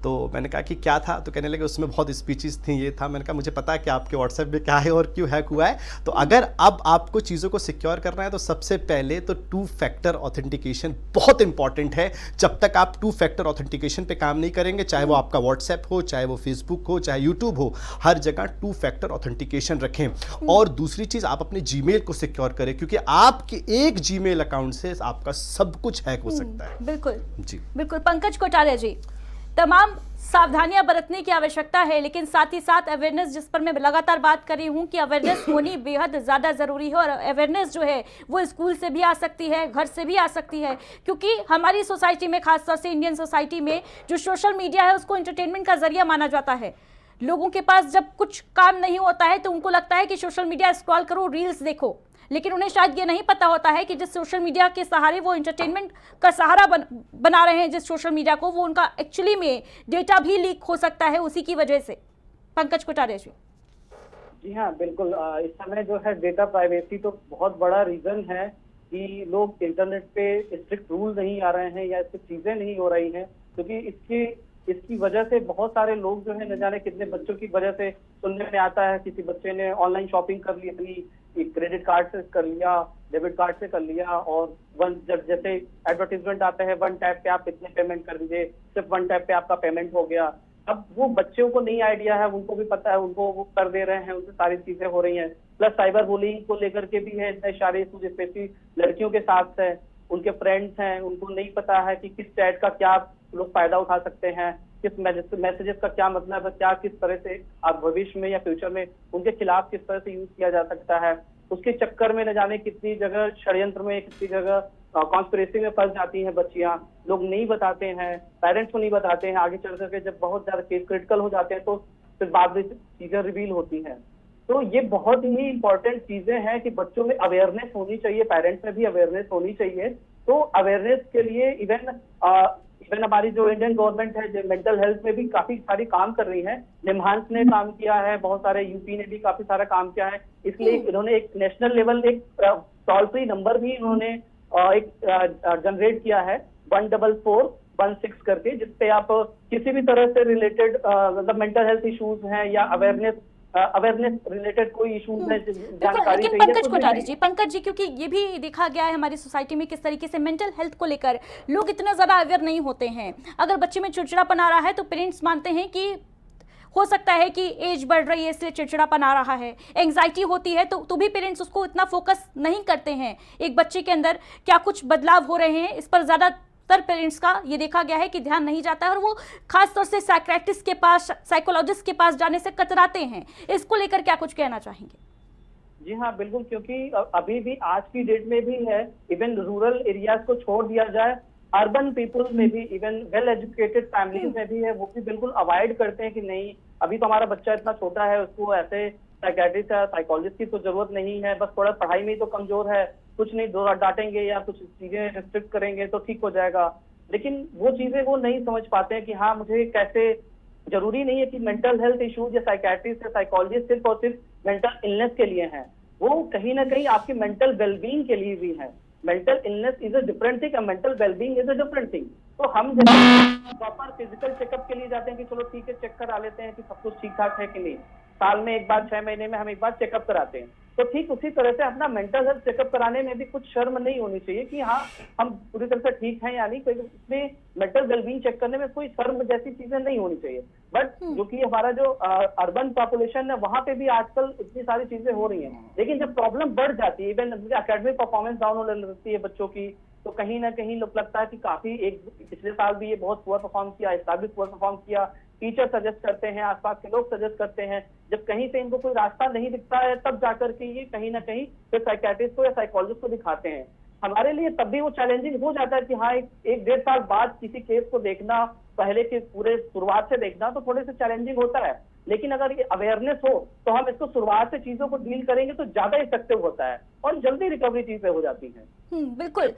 तो मैंने कहा कि क्या था? तो कहने लगे उसमें बहुत स्पीचेस थी, ये था। मैंने कहा मुझे पता है कि आपके व्हाट्सएप में क्या है और क्यों हैक हुआ है। तो अगर अब आपको चीज़ों को सिक्योर करना है तो सबसे पहले तो 2 फैक्टर ऑथेंटिकेशन बहुत इंपॉर्टेंट है। जब तक आप 2 फैक्टर ऑथेंटिकेशन पे काम नहीं करेंगे, चाहे वो आपका व्हाट्सएप हो, चाहे वो फेसबुक हो, चाहे यूट्यूब हो, हर जगह 2 फैक्टर ऑथेंटिकेशन रखें। और दूसरी चीज, आप अपने जीमेल को सिक्योर करें, क्योंकि आपके एक जीमेल अकाउंट से आपका सब कुछ हैक हो सकता है। बिल्कुल जी बिल्कुल। पंकज कोठारिया जी, तमाम सावधानियां बरतने की आवश्यकता है, लेकिन साथ ही साथ अवेयरनेस, जिस पर मैं लगातार बात कर रही हूं कि अवेयरनेस होनी बेहद ज़्यादा ज़रूरी है। और अवेयरनेस जो है वो स्कूल से भी आ सकती है, घर से भी आ सकती है, क्योंकि हमारी सोसाइटी में, खासतौर से इंडियन सोसाइटी में, जो सोशल मीडिया है उसको एंटरटेनमेंट का जरिया माना जाता है। लोगों के पास जब कुछ काम नहीं होता है तो उनको लगता है कि सोशल मीडिया स्क्रॉल करो, रील्स देखो, लेकिन उन्हें शायद ये नहीं पता होता है कि जिस सोशल मीडिया के सहारे वो एंटरटेनमेंट का सहारा बना रहे हैं जिस सोशल मीडिया को, वो उनका एक्चुअली में डेटा भी लीक हो सकता है उसी की वजह से। पंकज कोठारिया जी। जी हाँ, बिल्कुल। इस समय जो है डेटा प्राइवेसी तो बहुत बड़ा रीजन है कि लोग इंटरनेट पे स्ट्रिक्ट रूल नहीं आ रहे हैं या इससे चीजें नहीं हो रही हैं, क्योंकि इसकी वजह से बहुत सारे लोग जो है न जाने कितने बच्चों की वजह से सुनने में आता है किसी बच्चे ने ऑनलाइन शॉपिंग कर ली, अपनी क्रेडिट कार्ड से कर लिया, डेबिट कार्ड से कर लिया, और जब जैसे एडवर्टीजमेंट आता है 1 टैप पे आप इतने पेमेंट कर दीजिए, सिर्फ 1 टैप पे आपका पेमेंट हो गया। अब वो बच्चों को नहीं आइडिया है, उनको भी पता है, उनको वो कर दे रहे हैं, उनसे सारी चीजें हो रही हैं। प्लस साइबर बुलिंग को लेकर के भी है इतने सारे इशूज, स्पेशली लड़कियों के साथ है, उनके फ्रेंड्स हैं, उनको नहीं पता है कि किस चैट का क्या लोग फायदा उठा सकते हैं, किस मैसेजेस का क्या मतलब है, क्या किस तरह से आप भविष्य में या फ्यूचर में उनके खिलाफ किस तरह से यूज किया जा सकता है। उसके चक्कर में न जाने कितनी जगह षड्यंत्र में, कितनी जगह कॉन्स्पिरेसी में फंस जाती हैं बच्चियां, लोग नहीं बताते हैं, पेरेंट्स को नहीं बताते हैं, आगे चल करके जब बहुत ज्यादा केस क्रिटिकल हो जाते हैं तो फिर बाद में चीजें रिवील होती हैं। तो ये बहुत ही इंपॉर्टेंट चीजें हैं कि बच्चों में अवेयरनेस होनी चाहिए, पेरेंट्स में भी अवेयरनेस होनी चाहिए। तो अवेयरनेस के लिए इवन हमारी जो इंडियन गवर्नमेंट है, जो मेंटल हेल्थ में भी काफी सारी काम कर रही है। निम्हांस ने काम किया है, बहुत सारे यूपी ने भी काफी सारा काम किया है, इसलिए इन्होंने एक नेशनल लेवल एक टोल फ्री नंबर भी इन्होंने एक जनरेट किया है 14416 करके, जिसपे आप किसी भी तरह से रिलेटेड मतलब मेंटल हेल्थ इश्यूज हैं या अवेयरनेस रिलेटेड कोई इश्यूज है, जानकारी लेकिन पंकज कोठारी जी, क्योंकि ये भी देखा गया है हमारी सोसाइटी में किस तरीके से मेंटल हेल्थ को लेकर लोग इतना ज्यादा अवेयर नहीं होते हैं। अगर बच्चे में चिड़चिड़ापन आ रहा है तो पेरेंट्स मानते हैं कि हो सकता है कि एज बढ़ रही है इसलिए चिड़चिड़ापन आ रहा है, एंग्जाइटी होती है तो भी पेरेंट्स उसको इतना फोकस नहीं करते हैं। एक बच्चे के अंदर क्या कुछ बदलाव हो रहे हैं इस पर ज्यादातर पेरेंट्स का ये देखा गया है कि ध्यान नहीं जाता है, और वो खास तौर से साइकियाट्रिस्ट के पास, साइकोलॉजिस्ट के पास जाने से कतराते हैं। इसको लेकर क्या कुछ कहना चाहेंगे? जी हाँ, बिल्कुल, क्योंकि अभी भी आज की डेट में भी है, इवन रूरल एरियाज को छोड़ दिया जाए, अर्बन पीपल में भी, इवन वेल एजुकेटेड फैमिलीज में भी है, वो भी बिल्कुल अवॉइड करते हैं कि नहीं अभी तो हमारा बच्चा इतना छोटा है, उसको ऐसे साइकियाट्रिस्ट या साइकोलॉजिस्ट की तो जरूरत नहीं है, बस थोड़ा पढ़ाई में ही तो कमजोर है, कुछ नहीं डांटेंगे या कुछ चीजें रिस्ट्रिक्ट करेंगे तो ठीक हो जाएगा। लेकिन वो चीजें वो नहीं समझ पाते हैं कि हाँ मुझे कैसे, जरूरी नहीं है कि मेंटल हेल्थ इश्यूज या साइकियाट्रिस्ट या साइकोलॉजिस्ट सिर्फ और सिर्फ मेंटल इलनेस के लिए हैं, वो कहीं ना कहीं आपकी मेंटल वेलबींग के लिए भी है। Mental illness is a different thing, mental wellbeing is a different thing. तो हम जैसे प्रॉपर फिजिकल चेकअप के लिए जाते हैं कि चलो ठीक है चेक करा लेते हैं कि सब कुछ ठीक ठाक है कि नहीं, साल में एक बार, 6 महीने में हम एक बार चेकअप कराते हैं, तो ठीक उसी तरह से अपना मेंटल हेल्थ चेकअप कराने में भी कुछ शर्म नहीं होनी चाहिए कि हाँ हम पूरी तरह से ठीक हैं या नहीं। इसमें मेंटल वेलबींग चेक करने में कोई शर्म जैसी चीजें नहीं होनी चाहिए। बट जो कि हमारा जो अर्बन पॉपुलेशन है वहां पे भी आजकल इतनी सारी चीजें हो रही हैं, लेकिन जब प्रॉब्लम बढ़ जाती है, इवन एकेडमिक परफॉर्मेंस डाउन होने लगती है बच्चों की, तो कहीं ना कहीं लोग लगता है कि काफी पिछले साल भी ये बहुत पुअर परफॉर्म किया, इस साल भी पुअर परफॉर्म किया, टीचर सजेस्ट करते हैं, आसपास के लोग सजेस्ट करते हैं, जब कहीं से इनको कोई रास्ता नहीं दिखता है तब जाकर के ये कहीं ना कहीं फिर साइकियाट्रिस्ट को या साइकोलॉजिस्ट को दिखाते हैं। हमारे लिए तब भी वो चैलेंजिंग हो जाता है कि हाँ एक 1.5 साल बाद किसी केस को देखना, पहले के पूरे शुरुआत से देखना तो थोड़े से चैलेंजिंग होता है, लेकिन अगर ये अवेयरनेस हो तो हम इसको शुरुआत से चीजों को डील करेंगे तो ज्यादा इफेक्टिव होता है और जल्दी रिकवरी चीजें हो जाती हैं। बिल्कुल।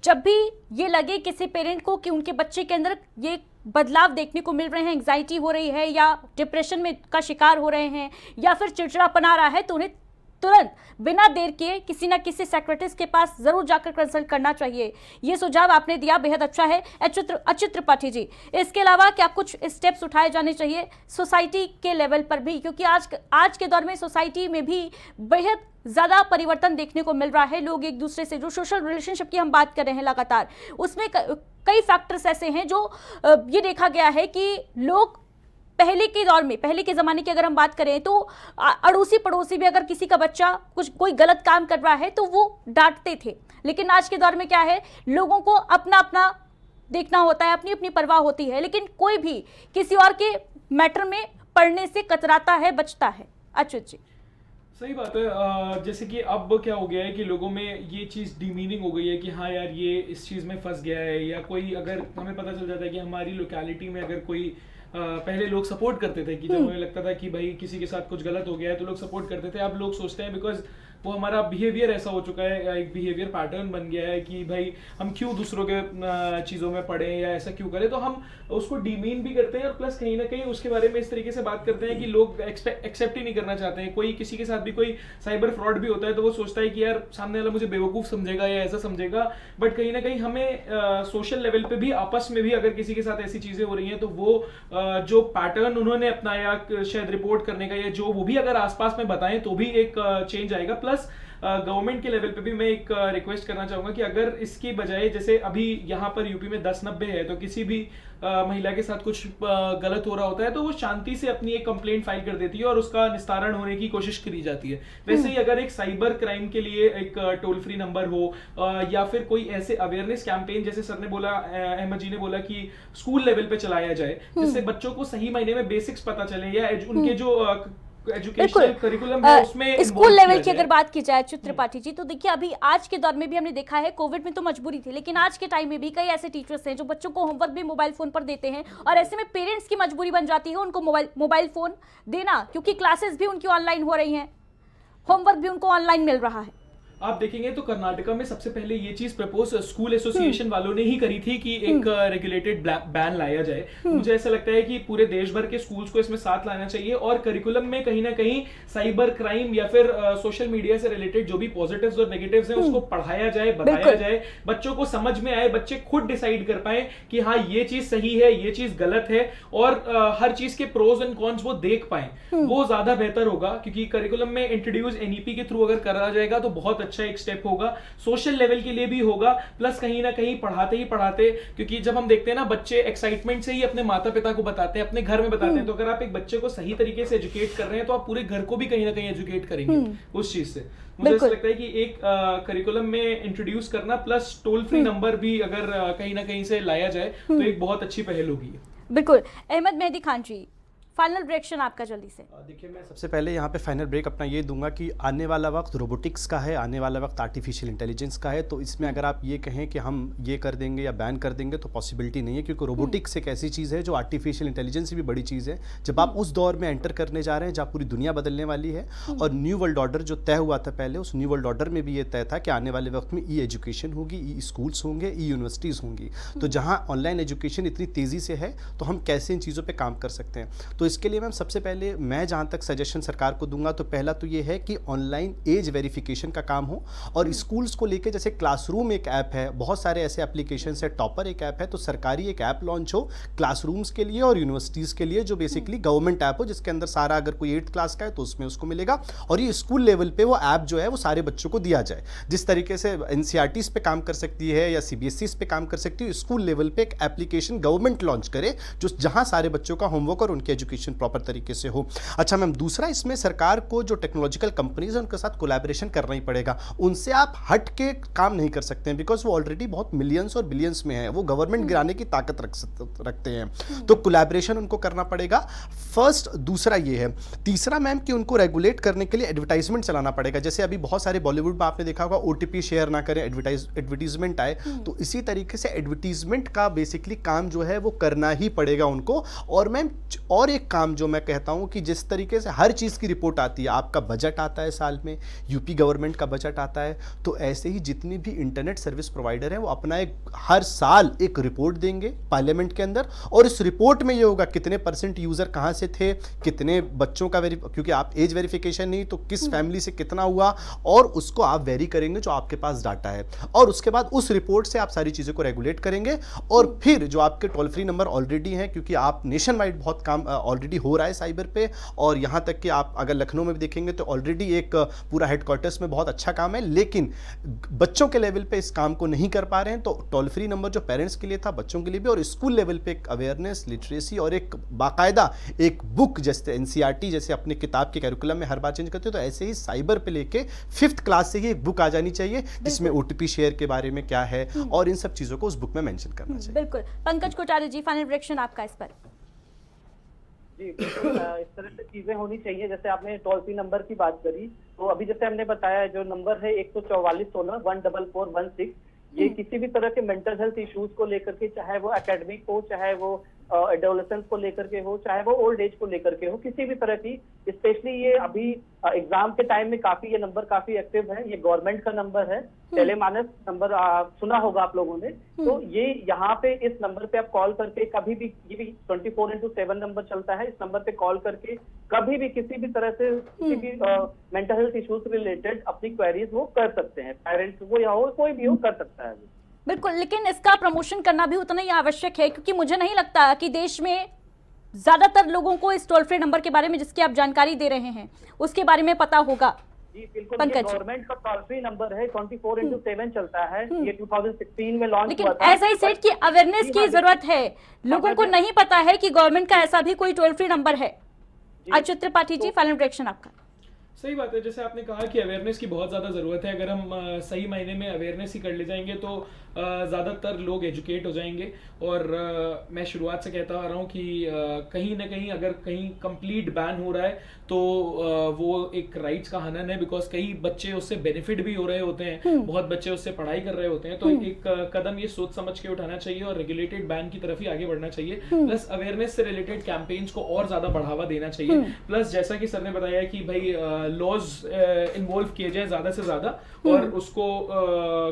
जब भी ये लगे किसी पेरेंट को कि उनके बच्चे के अंदर ये बदलाव देखने को मिल रहे हैं, एंग्जाइटी हो रही है या डिप्रेशन में का शिकार हो रहे हैं या फिर चिड़चिड़ापन आ रहा है, तो उन्हें तुरंत बिना देर के किसी ना किसी साइकियाट्रिस्ट के पास जरूर जाकर कंसल्ट करना चाहिए। ये सुझाव आपने दिया, बेहद अच्छा है अच्युत त्रिपाठी जी। इसके अलावा क्या कुछ स्टेप्स उठाए जाने चाहिए सोसाइटी के लेवल पर भी, क्योंकि आज के दौर में सोसाइटी में भी बेहद ज़्यादा परिवर्तन देखने को मिल रहा है। लोग एक दूसरे से, जो सोशल रिलेशनशिप की हम बात कर रहे हैं लगातार, उसमें कई फैक्टर्स ऐसे हैं जो ये देखा गया है कि लोग पहले के दौर में, पहले के ज़माने की अगर हम बात करें तो अड़ोसी पड़ोसी भी अगर किसी का बच्चा कोई गलत काम कर रहा है तो वो डांटते थे, लेकिन आज के दौर में क्या है, लोगों को अपना अपना देखना होता है, अपनी अपनी परवाह होती है, लेकिन कोई भी किसी और के मैटर में पढ़ने से कतराता है, बचता है। अच्युत जी। सही बात है। जैसे कि अब क्या हो गया है कि लोगों में ये चीज़ डिमीनिंग हो गई है कि हाँ यार ये इस चीज़ में फंस गया है, या कोई अगर हमें पता चल जाता है कि हमारी लोकेलिटी में अगर कोई पहले लोग सपोर्ट करते थे कि जब हमें लगता था कि भाई किसी के साथ कुछ गलत हो गया है तो लोग सपोर्ट करते थे। अब लोग सोचते हैं बिकॉज वो हमारा बिहेवियर ऐसा हो चुका है, एक बिहेवियर पैटर्न बन गया है कि भाई हम क्यों दूसरों के चीज़ों में पढ़ें या ऐसा क्यों करें, तो हम उसको डिमीन भी करते हैं और प्लस कहीं ना कहीं उसके बारे में इस तरीके से बात करते हैं कि लोग एक्सेप्ट ही नहीं करना चाहते हैं। कोई किसी के साथ भी कोई साइबर फ्रॉड भी होता है तो वो सोचता है कि यार सामने वाला मुझे बेवकूफ़ समझेगा या ऐसा समझेगा, बट कहीं ना कहीं हमें सोशल लेवल पे भी, आपस में भी अगर किसी के साथ ऐसी चीज़ें हो रही हैं तो वो जो पैटर्न उन्होंने अपनाया शायद रिपोर्ट करने का, या जो वो भी अगर आसपास में बताएं तो भी एक चेंज आएगा। प्लस प्लस गवर्नमेंट के लेवल पे भी मैं एक रिक्वेस्ट करना चाहूंगा कि अगर इसकी बजाय, जैसे अभी यहाँ पर यूपी में 1090 है, तो किसी भी महिला के साथ कुछ गलत हो रहा होता है तो वो शांति से अपनी एक कंप्लेंट फाइल कर देती है और उसका निस्तारण होने की कोशिश करी जाती है। वैसे ही अगर एक साइबर क्राइम के लिए एक टोल फ्री नंबर हो या फिर कोई ऐसे अवेयरनेस कैंपेन, जैसे सर ने बोला, अहमद जी ने बोला कि स्कूल लेवल पे चलाया जाए, जिससे बच्चों को सही मायने में बेसिक्स पता चले या उनके जो एजुकेशनल करिकुलम है उसमें स्कूल लेवल की अगर बात की जाए त्रिपाठी जी, तो देखिए अभी आज के दौर में भी हमने देखा है, कोविड में तो मजबूरी थी, लेकिन आज के टाइम में भी कई ऐसे टीचर्स हैं जो बच्चों को होमवर्क भी मोबाइल फोन पर देते हैं, और ऐसे में पेरेंट्स की मजबूरी बन जाती है उनको मोबाइल फोन देना, क्योंकि क्लासेस भी उनकी ऑनलाइन हो रही हैं, होमवर्क भी उनको ऑनलाइन मिल रहा है। आप देखेंगे तो कर्नाटका में सबसे पहले ये चीज प्रपोज स्कूल एसोसिएशन वालों ने ही करी थी कि एक रेगुलेटेड बैन लाया जाए। मुझे ऐसा लगता है कि पूरे देश भर के स्कूल्स को इसमें साथ लाना चाहिए और करिकुलम में कहीं ना कहीं साइबर क्राइम या फिर सोशल मीडिया से रिलेटेड जो भी पॉजिटिव्स और नेगेटिव्स हैं उसको पढ़ाया जाए, बताया जाए, बच्चों को समझ में आए, बच्चे खुद डिसाइड कर पाए कि हाँ ये चीज सही है, ये चीज गलत है, और हर चीज के प्रोज एंड कॉन्स वो देख पाए, वो ज्यादा बेहतर होगा। क्योंकि करिकुलम में इंट्रोड्यूस एनईपी के थ्रू अगर करा जाएगा तो बहुत अच्छा एक स्टेप होगा, सोशल लेवल के लिए भी होगा, प्लस कहीं ना कहीं पढ़ाते ही पढ़ाते, क्योंकि जब हम देखते हैं ना बच्चे एक्साइटमेंट से ही अपने माता पिता को बताते हैं, अपने घर में बताते हैं, तो अगर आप एक बच्चे को सही तरीके से एजुकेट कर रहे हैं तो आप पूरे घर को भी कहीं ना कहीं एजुकेट करेंगे उस चीज से। मुझे ऐसा लगता है कि एक करिकुलम में इंट्रोड्यूस करना प्लस टोल फ्री नंबर भी अगर कहीं ना कहीं से लाया जाए तो एक बहुत अच्छी पहल होगी। बिल्कुल। अहमद मेहदी खान जी, फाइनल रिएक्शन आपका जल्दी से। देखिए, मैं सबसे पहले यहाँ पे फाइनल ब्रेक अपना ये दूंगा कि आने वाला वक्त रोबोटिक्स का है, आने वाला वक्त आर्टिफिशियल इंटेलिजेंस का है, तो इसमें अगर आप ये कहें कि हम ये कर देंगे या बैन कर देंगे तो पॉसिबिलिटी नहीं है, क्योंकि रोबोटिक्स एक ऐसी चीज़ है जो आर्टिफिशियल इंटेलिजेंस से भी बड़ी चीज़ है। जब आप उस दौर में एंटर करने जा रहे हैं जहाँ पूरी दुनिया बदलने वाली है, और न्यू वर्ल्ड ऑर्डर जो तय हुआ था पहले, उस न्यू वर्ल्ड ऑर्डर में भी ये तय था कि आने वाले वक्त में ई एजुकेशन होगी, ई स्कूल्स होंगे, ई यूनिवर्सिटीज़ होंगी। तो जहाँ ऑनलाइन एजुकेशन इतनी तेज़ी से है तो हम कैसे इन चीज़ों पर काम कर सकते हैं। तो इसके लिए मैम सबसे पहले मैं जहां तक सजेशन सरकार को दूंगा तो पहला तो ये है कि ऑनलाइन एज वेरिफिकेशन का काम हो, और स्कूल्स को लेके जैसे क्लासरूम एक ऐप है, बहुत सारे ऐसे एप्लीकेशंस है, टॉपर एक ऐप है, तो सरकारी एक ऐप लॉन्च हो क्लासरूम्स के लिए और यूनिवर्सिटीज़ के लिए, जो बेसिकली गवर्नमेंट ऐप हो, जिसके अंदर सारा, अगर कोई 8th क्लास का है तो उसमें उसको मिलेगा, और ये स्कूल लेवल पे वो ऐप जो है वो सारे बच्चों को दिया जाए। जिस तरीके से NCERTs पे काम कर सकती है या CBSEs पे काम कर सकती है, स्कूल लेवल पे एक एप्लीकेशन गवर्नमेंट लॉन्च करे जो जहाँ सारे बच्चों का होमवर्क और उनकी एजुकेशन प्रॉपर तरीके से हो। अच्छा मैम, दूसरा इसमें सरकार को जो टेक्नोलॉजिकल कंपनीज हैं उनके साथ कोलैबोरेशन करना ही पड़ेगा। उनसे आप हट के काम नहीं कर सकते हैं, बिकॉज वो ऑलरेडी बहुत मिलियंस और बिलियंस में है, वो गवर्नमेंट गिराने की ताकत रखते हैं, तो कोलैबोरेशन उनको करना पड़ेगा फर्स्ट। दूसरा ये है, तीसरा मैम कि उनको रेगुलेट करने के लिए एडवर्टाइजमेंट चलाना पड़ेगा। जैसे अभी बहुत सारे बॉलीवुड में आपने देखा होगा OTP शेयर ना करें, एडवर्टीजमेंट आए, तो इसी तरीके से एडवर्टीजमेंट का बेसिकली काम जो है वो करना ही पड़ेगा उनको। और मैम और एक काम जो मैं कहता हूँ कि जिस तरीके से हर चीज़ की रिपोर्ट आती है, आपका बजट आता है साल में, यूपी गवर्नमेंट का बजट आता है, तो ऐसे ही जितनी भी इंटरनेट सर्विस प्रोवाइडर हैं वो अपना एक हर साल एक रिपोर्ट देंगे पार्लियामेंट के अंदर, और इस रिपोर्ट में ये होगा कितने % यूज़र कहाँ से थे, कितने बच्चों का क्योंकि आप एज वेरिफिकेशन नहीं तो किस फैमिली से कितना हुआ, और उसको आप वेरी करेंगे जो आपके पास डाटा है, और उसके बाद उस रिपोर्ट से आप सारी चीज़ों को रेगुलेट करेंगे। और फिर जो आपके टोल फ्री नंबर ऑलरेडी हैं, क्योंकि आप नेशन वाइड बहुत काम ऑलरेडी हो रहा है साइबर पे, और यहाँ तक कि आप अगर लखनऊ में भी देखेंगे तो ऑलरेडी एक पूरा हेडक्वार्टर्स में बहुत अच्छा काम है, लेकिन बच्चों के लेवल पे इस काम को नहीं कर पा रहे हैं। तो टोल फ्री नंबर जो पेरेंट्स के लिए था, बच्चों के लिए भी, और स्कूल लेवल पे एक अवेयरनेस, लिटरेसी और एक बाकायदा एक बुक, जैसे NCERT जैसे अपने किताब के कैरिकुलम में हर बार चेंज करते हो, तो ऐसे ही साइबर पे लेके 5th क्लास से ही एक बुक आ जानी चाहिए जिसमें OTP शेयर के बारे में क्या है और इन सब चीज़ों को उस बुक में मेंशन करना चाहिए। बिल्कुल। पंकज कोठारी जी, फाइनल रिएक्शन आपका इस पर। जी बिल्कुल, इस तरह से चीजें होनी चाहिए। जैसे आपने टोल फ्री नंबर की बात करी, तो अभी जैसे हमने बताया जो नंबर है 14416 14416, ये किसी भी तरह के मेंटल हेल्थ इश्यूज को लेकर के, चाहे वो एकेडमिक हो, चाहे वो एडोलेसेंस को लेकर के हो, चाहे वो ओल्ड एज को लेकर के हो, किसी भी तरह की, स्पेशली ये अभी एग्जाम के टाइम में काफी ये नंबर काफी एक्टिव है। ये गवर्नमेंट का नंबर है, टेलीमानस नंबर सुना होगा आप लोगों ने। तो ये यहाँ पे इस नंबर पे आप कॉल करके कभी भी, ये भी 24/7 नंबर चलता है, इस नंबर पे कॉल करके कभी भी किसी भी तरह से किसी भी मेंटल हेल्थ इश्यूज रिलेटेड अपनी क्वेरीज वो कर सकते हैं। पेरेंट्स वो या हो, कोई भी हो, कर सकता है। बिल्कुल, लेकिन इसका प्रमोशन करना भी उतना ही आवश्यक है, क्योंकि मुझे नहीं लगता कि देश में ज्यादातर लोगों को इस टोल फ्री नंबर के बारे में, जिसकी आप जानकारी दे रहे हैं, उसके बारे में पता होगा। जी बिल्कुल, ये पंकज। गवर्नमेंट का टोल फ्री नंबर है, 24/7 चलता है। ये 2016 में लॉन्च लेकिन हुआ था। ऐसा ही सेठ की अवेयरनेस जी की हाँ, जरूरत है, लोगों को नहीं पता है कि गवर्नमेंट का ऐसा भी कोई टोल फ्री नंबर है। जी। अच्युत त्रिपाठी जी, फाइनल रिएक्शन आपका। सही बात है, जैसे आपने कहा कि अवेयरनेस की बहुत ज़्यादा ज़रूरत है। अगर हम सही मायने में अवेयरनेस ही कर ले जाएंगे तो ज़्यादातर लोग एजुकेट हो जाएंगे। और मैं शुरुआत से कहता आ रहा हूँ कि कहीं ना कहीं अगर कहीं कंप्लीट बैन हो रहा है तो वो एक राइट्स का हनन है, बिकॉज कई बच्चे उससे बेनिफिट भी हो रहे होते हैं, बहुत बच्चे उससे पढ़ाई कर रहे होते हैं। तो एक कदम ये सोच समझ के उठाना चाहिए और रेगुलेटेड बैन की तरफ ही आगे बढ़ना चाहिए। प्लस अवेयरनेस से रिलेटेड कैंपेन्स को और ज़्यादा बढ़ावा देना चाहिए। प्लस जैसा कि सर ने बताया कि भाई लॉज इन्वॉल्व किए जाए ज़्यादा से ज़्यादा और उसको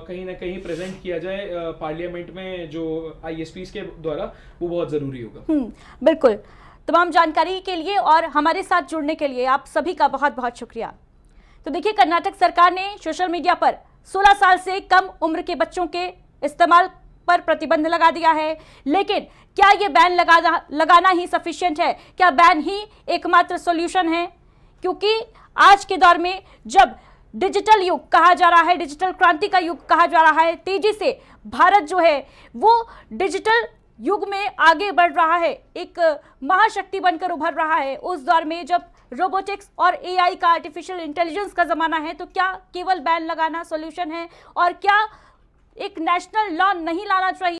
कहीं ना कहीं प्रेजेंट किया जाए पार्लियामेंट में जो ISPs के द्वारा, वो बहुत ज़रूरी होगा। बिल्कुल। तमाम जानकारी के लिए और हमारे साथ जुड़ने के लिए आप सभी का बहुत बहुत शुक्रिया। तो देखिए, कर्नाटक सरकार ने सोशल मीडिया पर 16 साल से कम उम्र के बच्चों के इस्तेमाल पर प्रतिबंध लगा दिया है। लेकिन क्या ये बैन लगाना ही सफिशिएंट है? क्या बैन ही एकमात्र सॉल्यूशन है? क्योंकि आज के दौर में जब डिजिटल युग कहा जा रहा है, डिजिटल क्रांति का युग कहा जा रहा है, तेजी से भारत जो है वो डिजिटल युग में आगे बढ़ रहा है, एक महाशक्ति बनकर उभर रहा है। उस दौर में जब रोबोटिक्स और AI का, आर्टिफिशियल इंटेलिजेंस का जमाना है, तो क्या केवल बैन लगाना सॉल्यूशन है? और क्या एक नेशनल लॉ नहीं लाना चाहिए?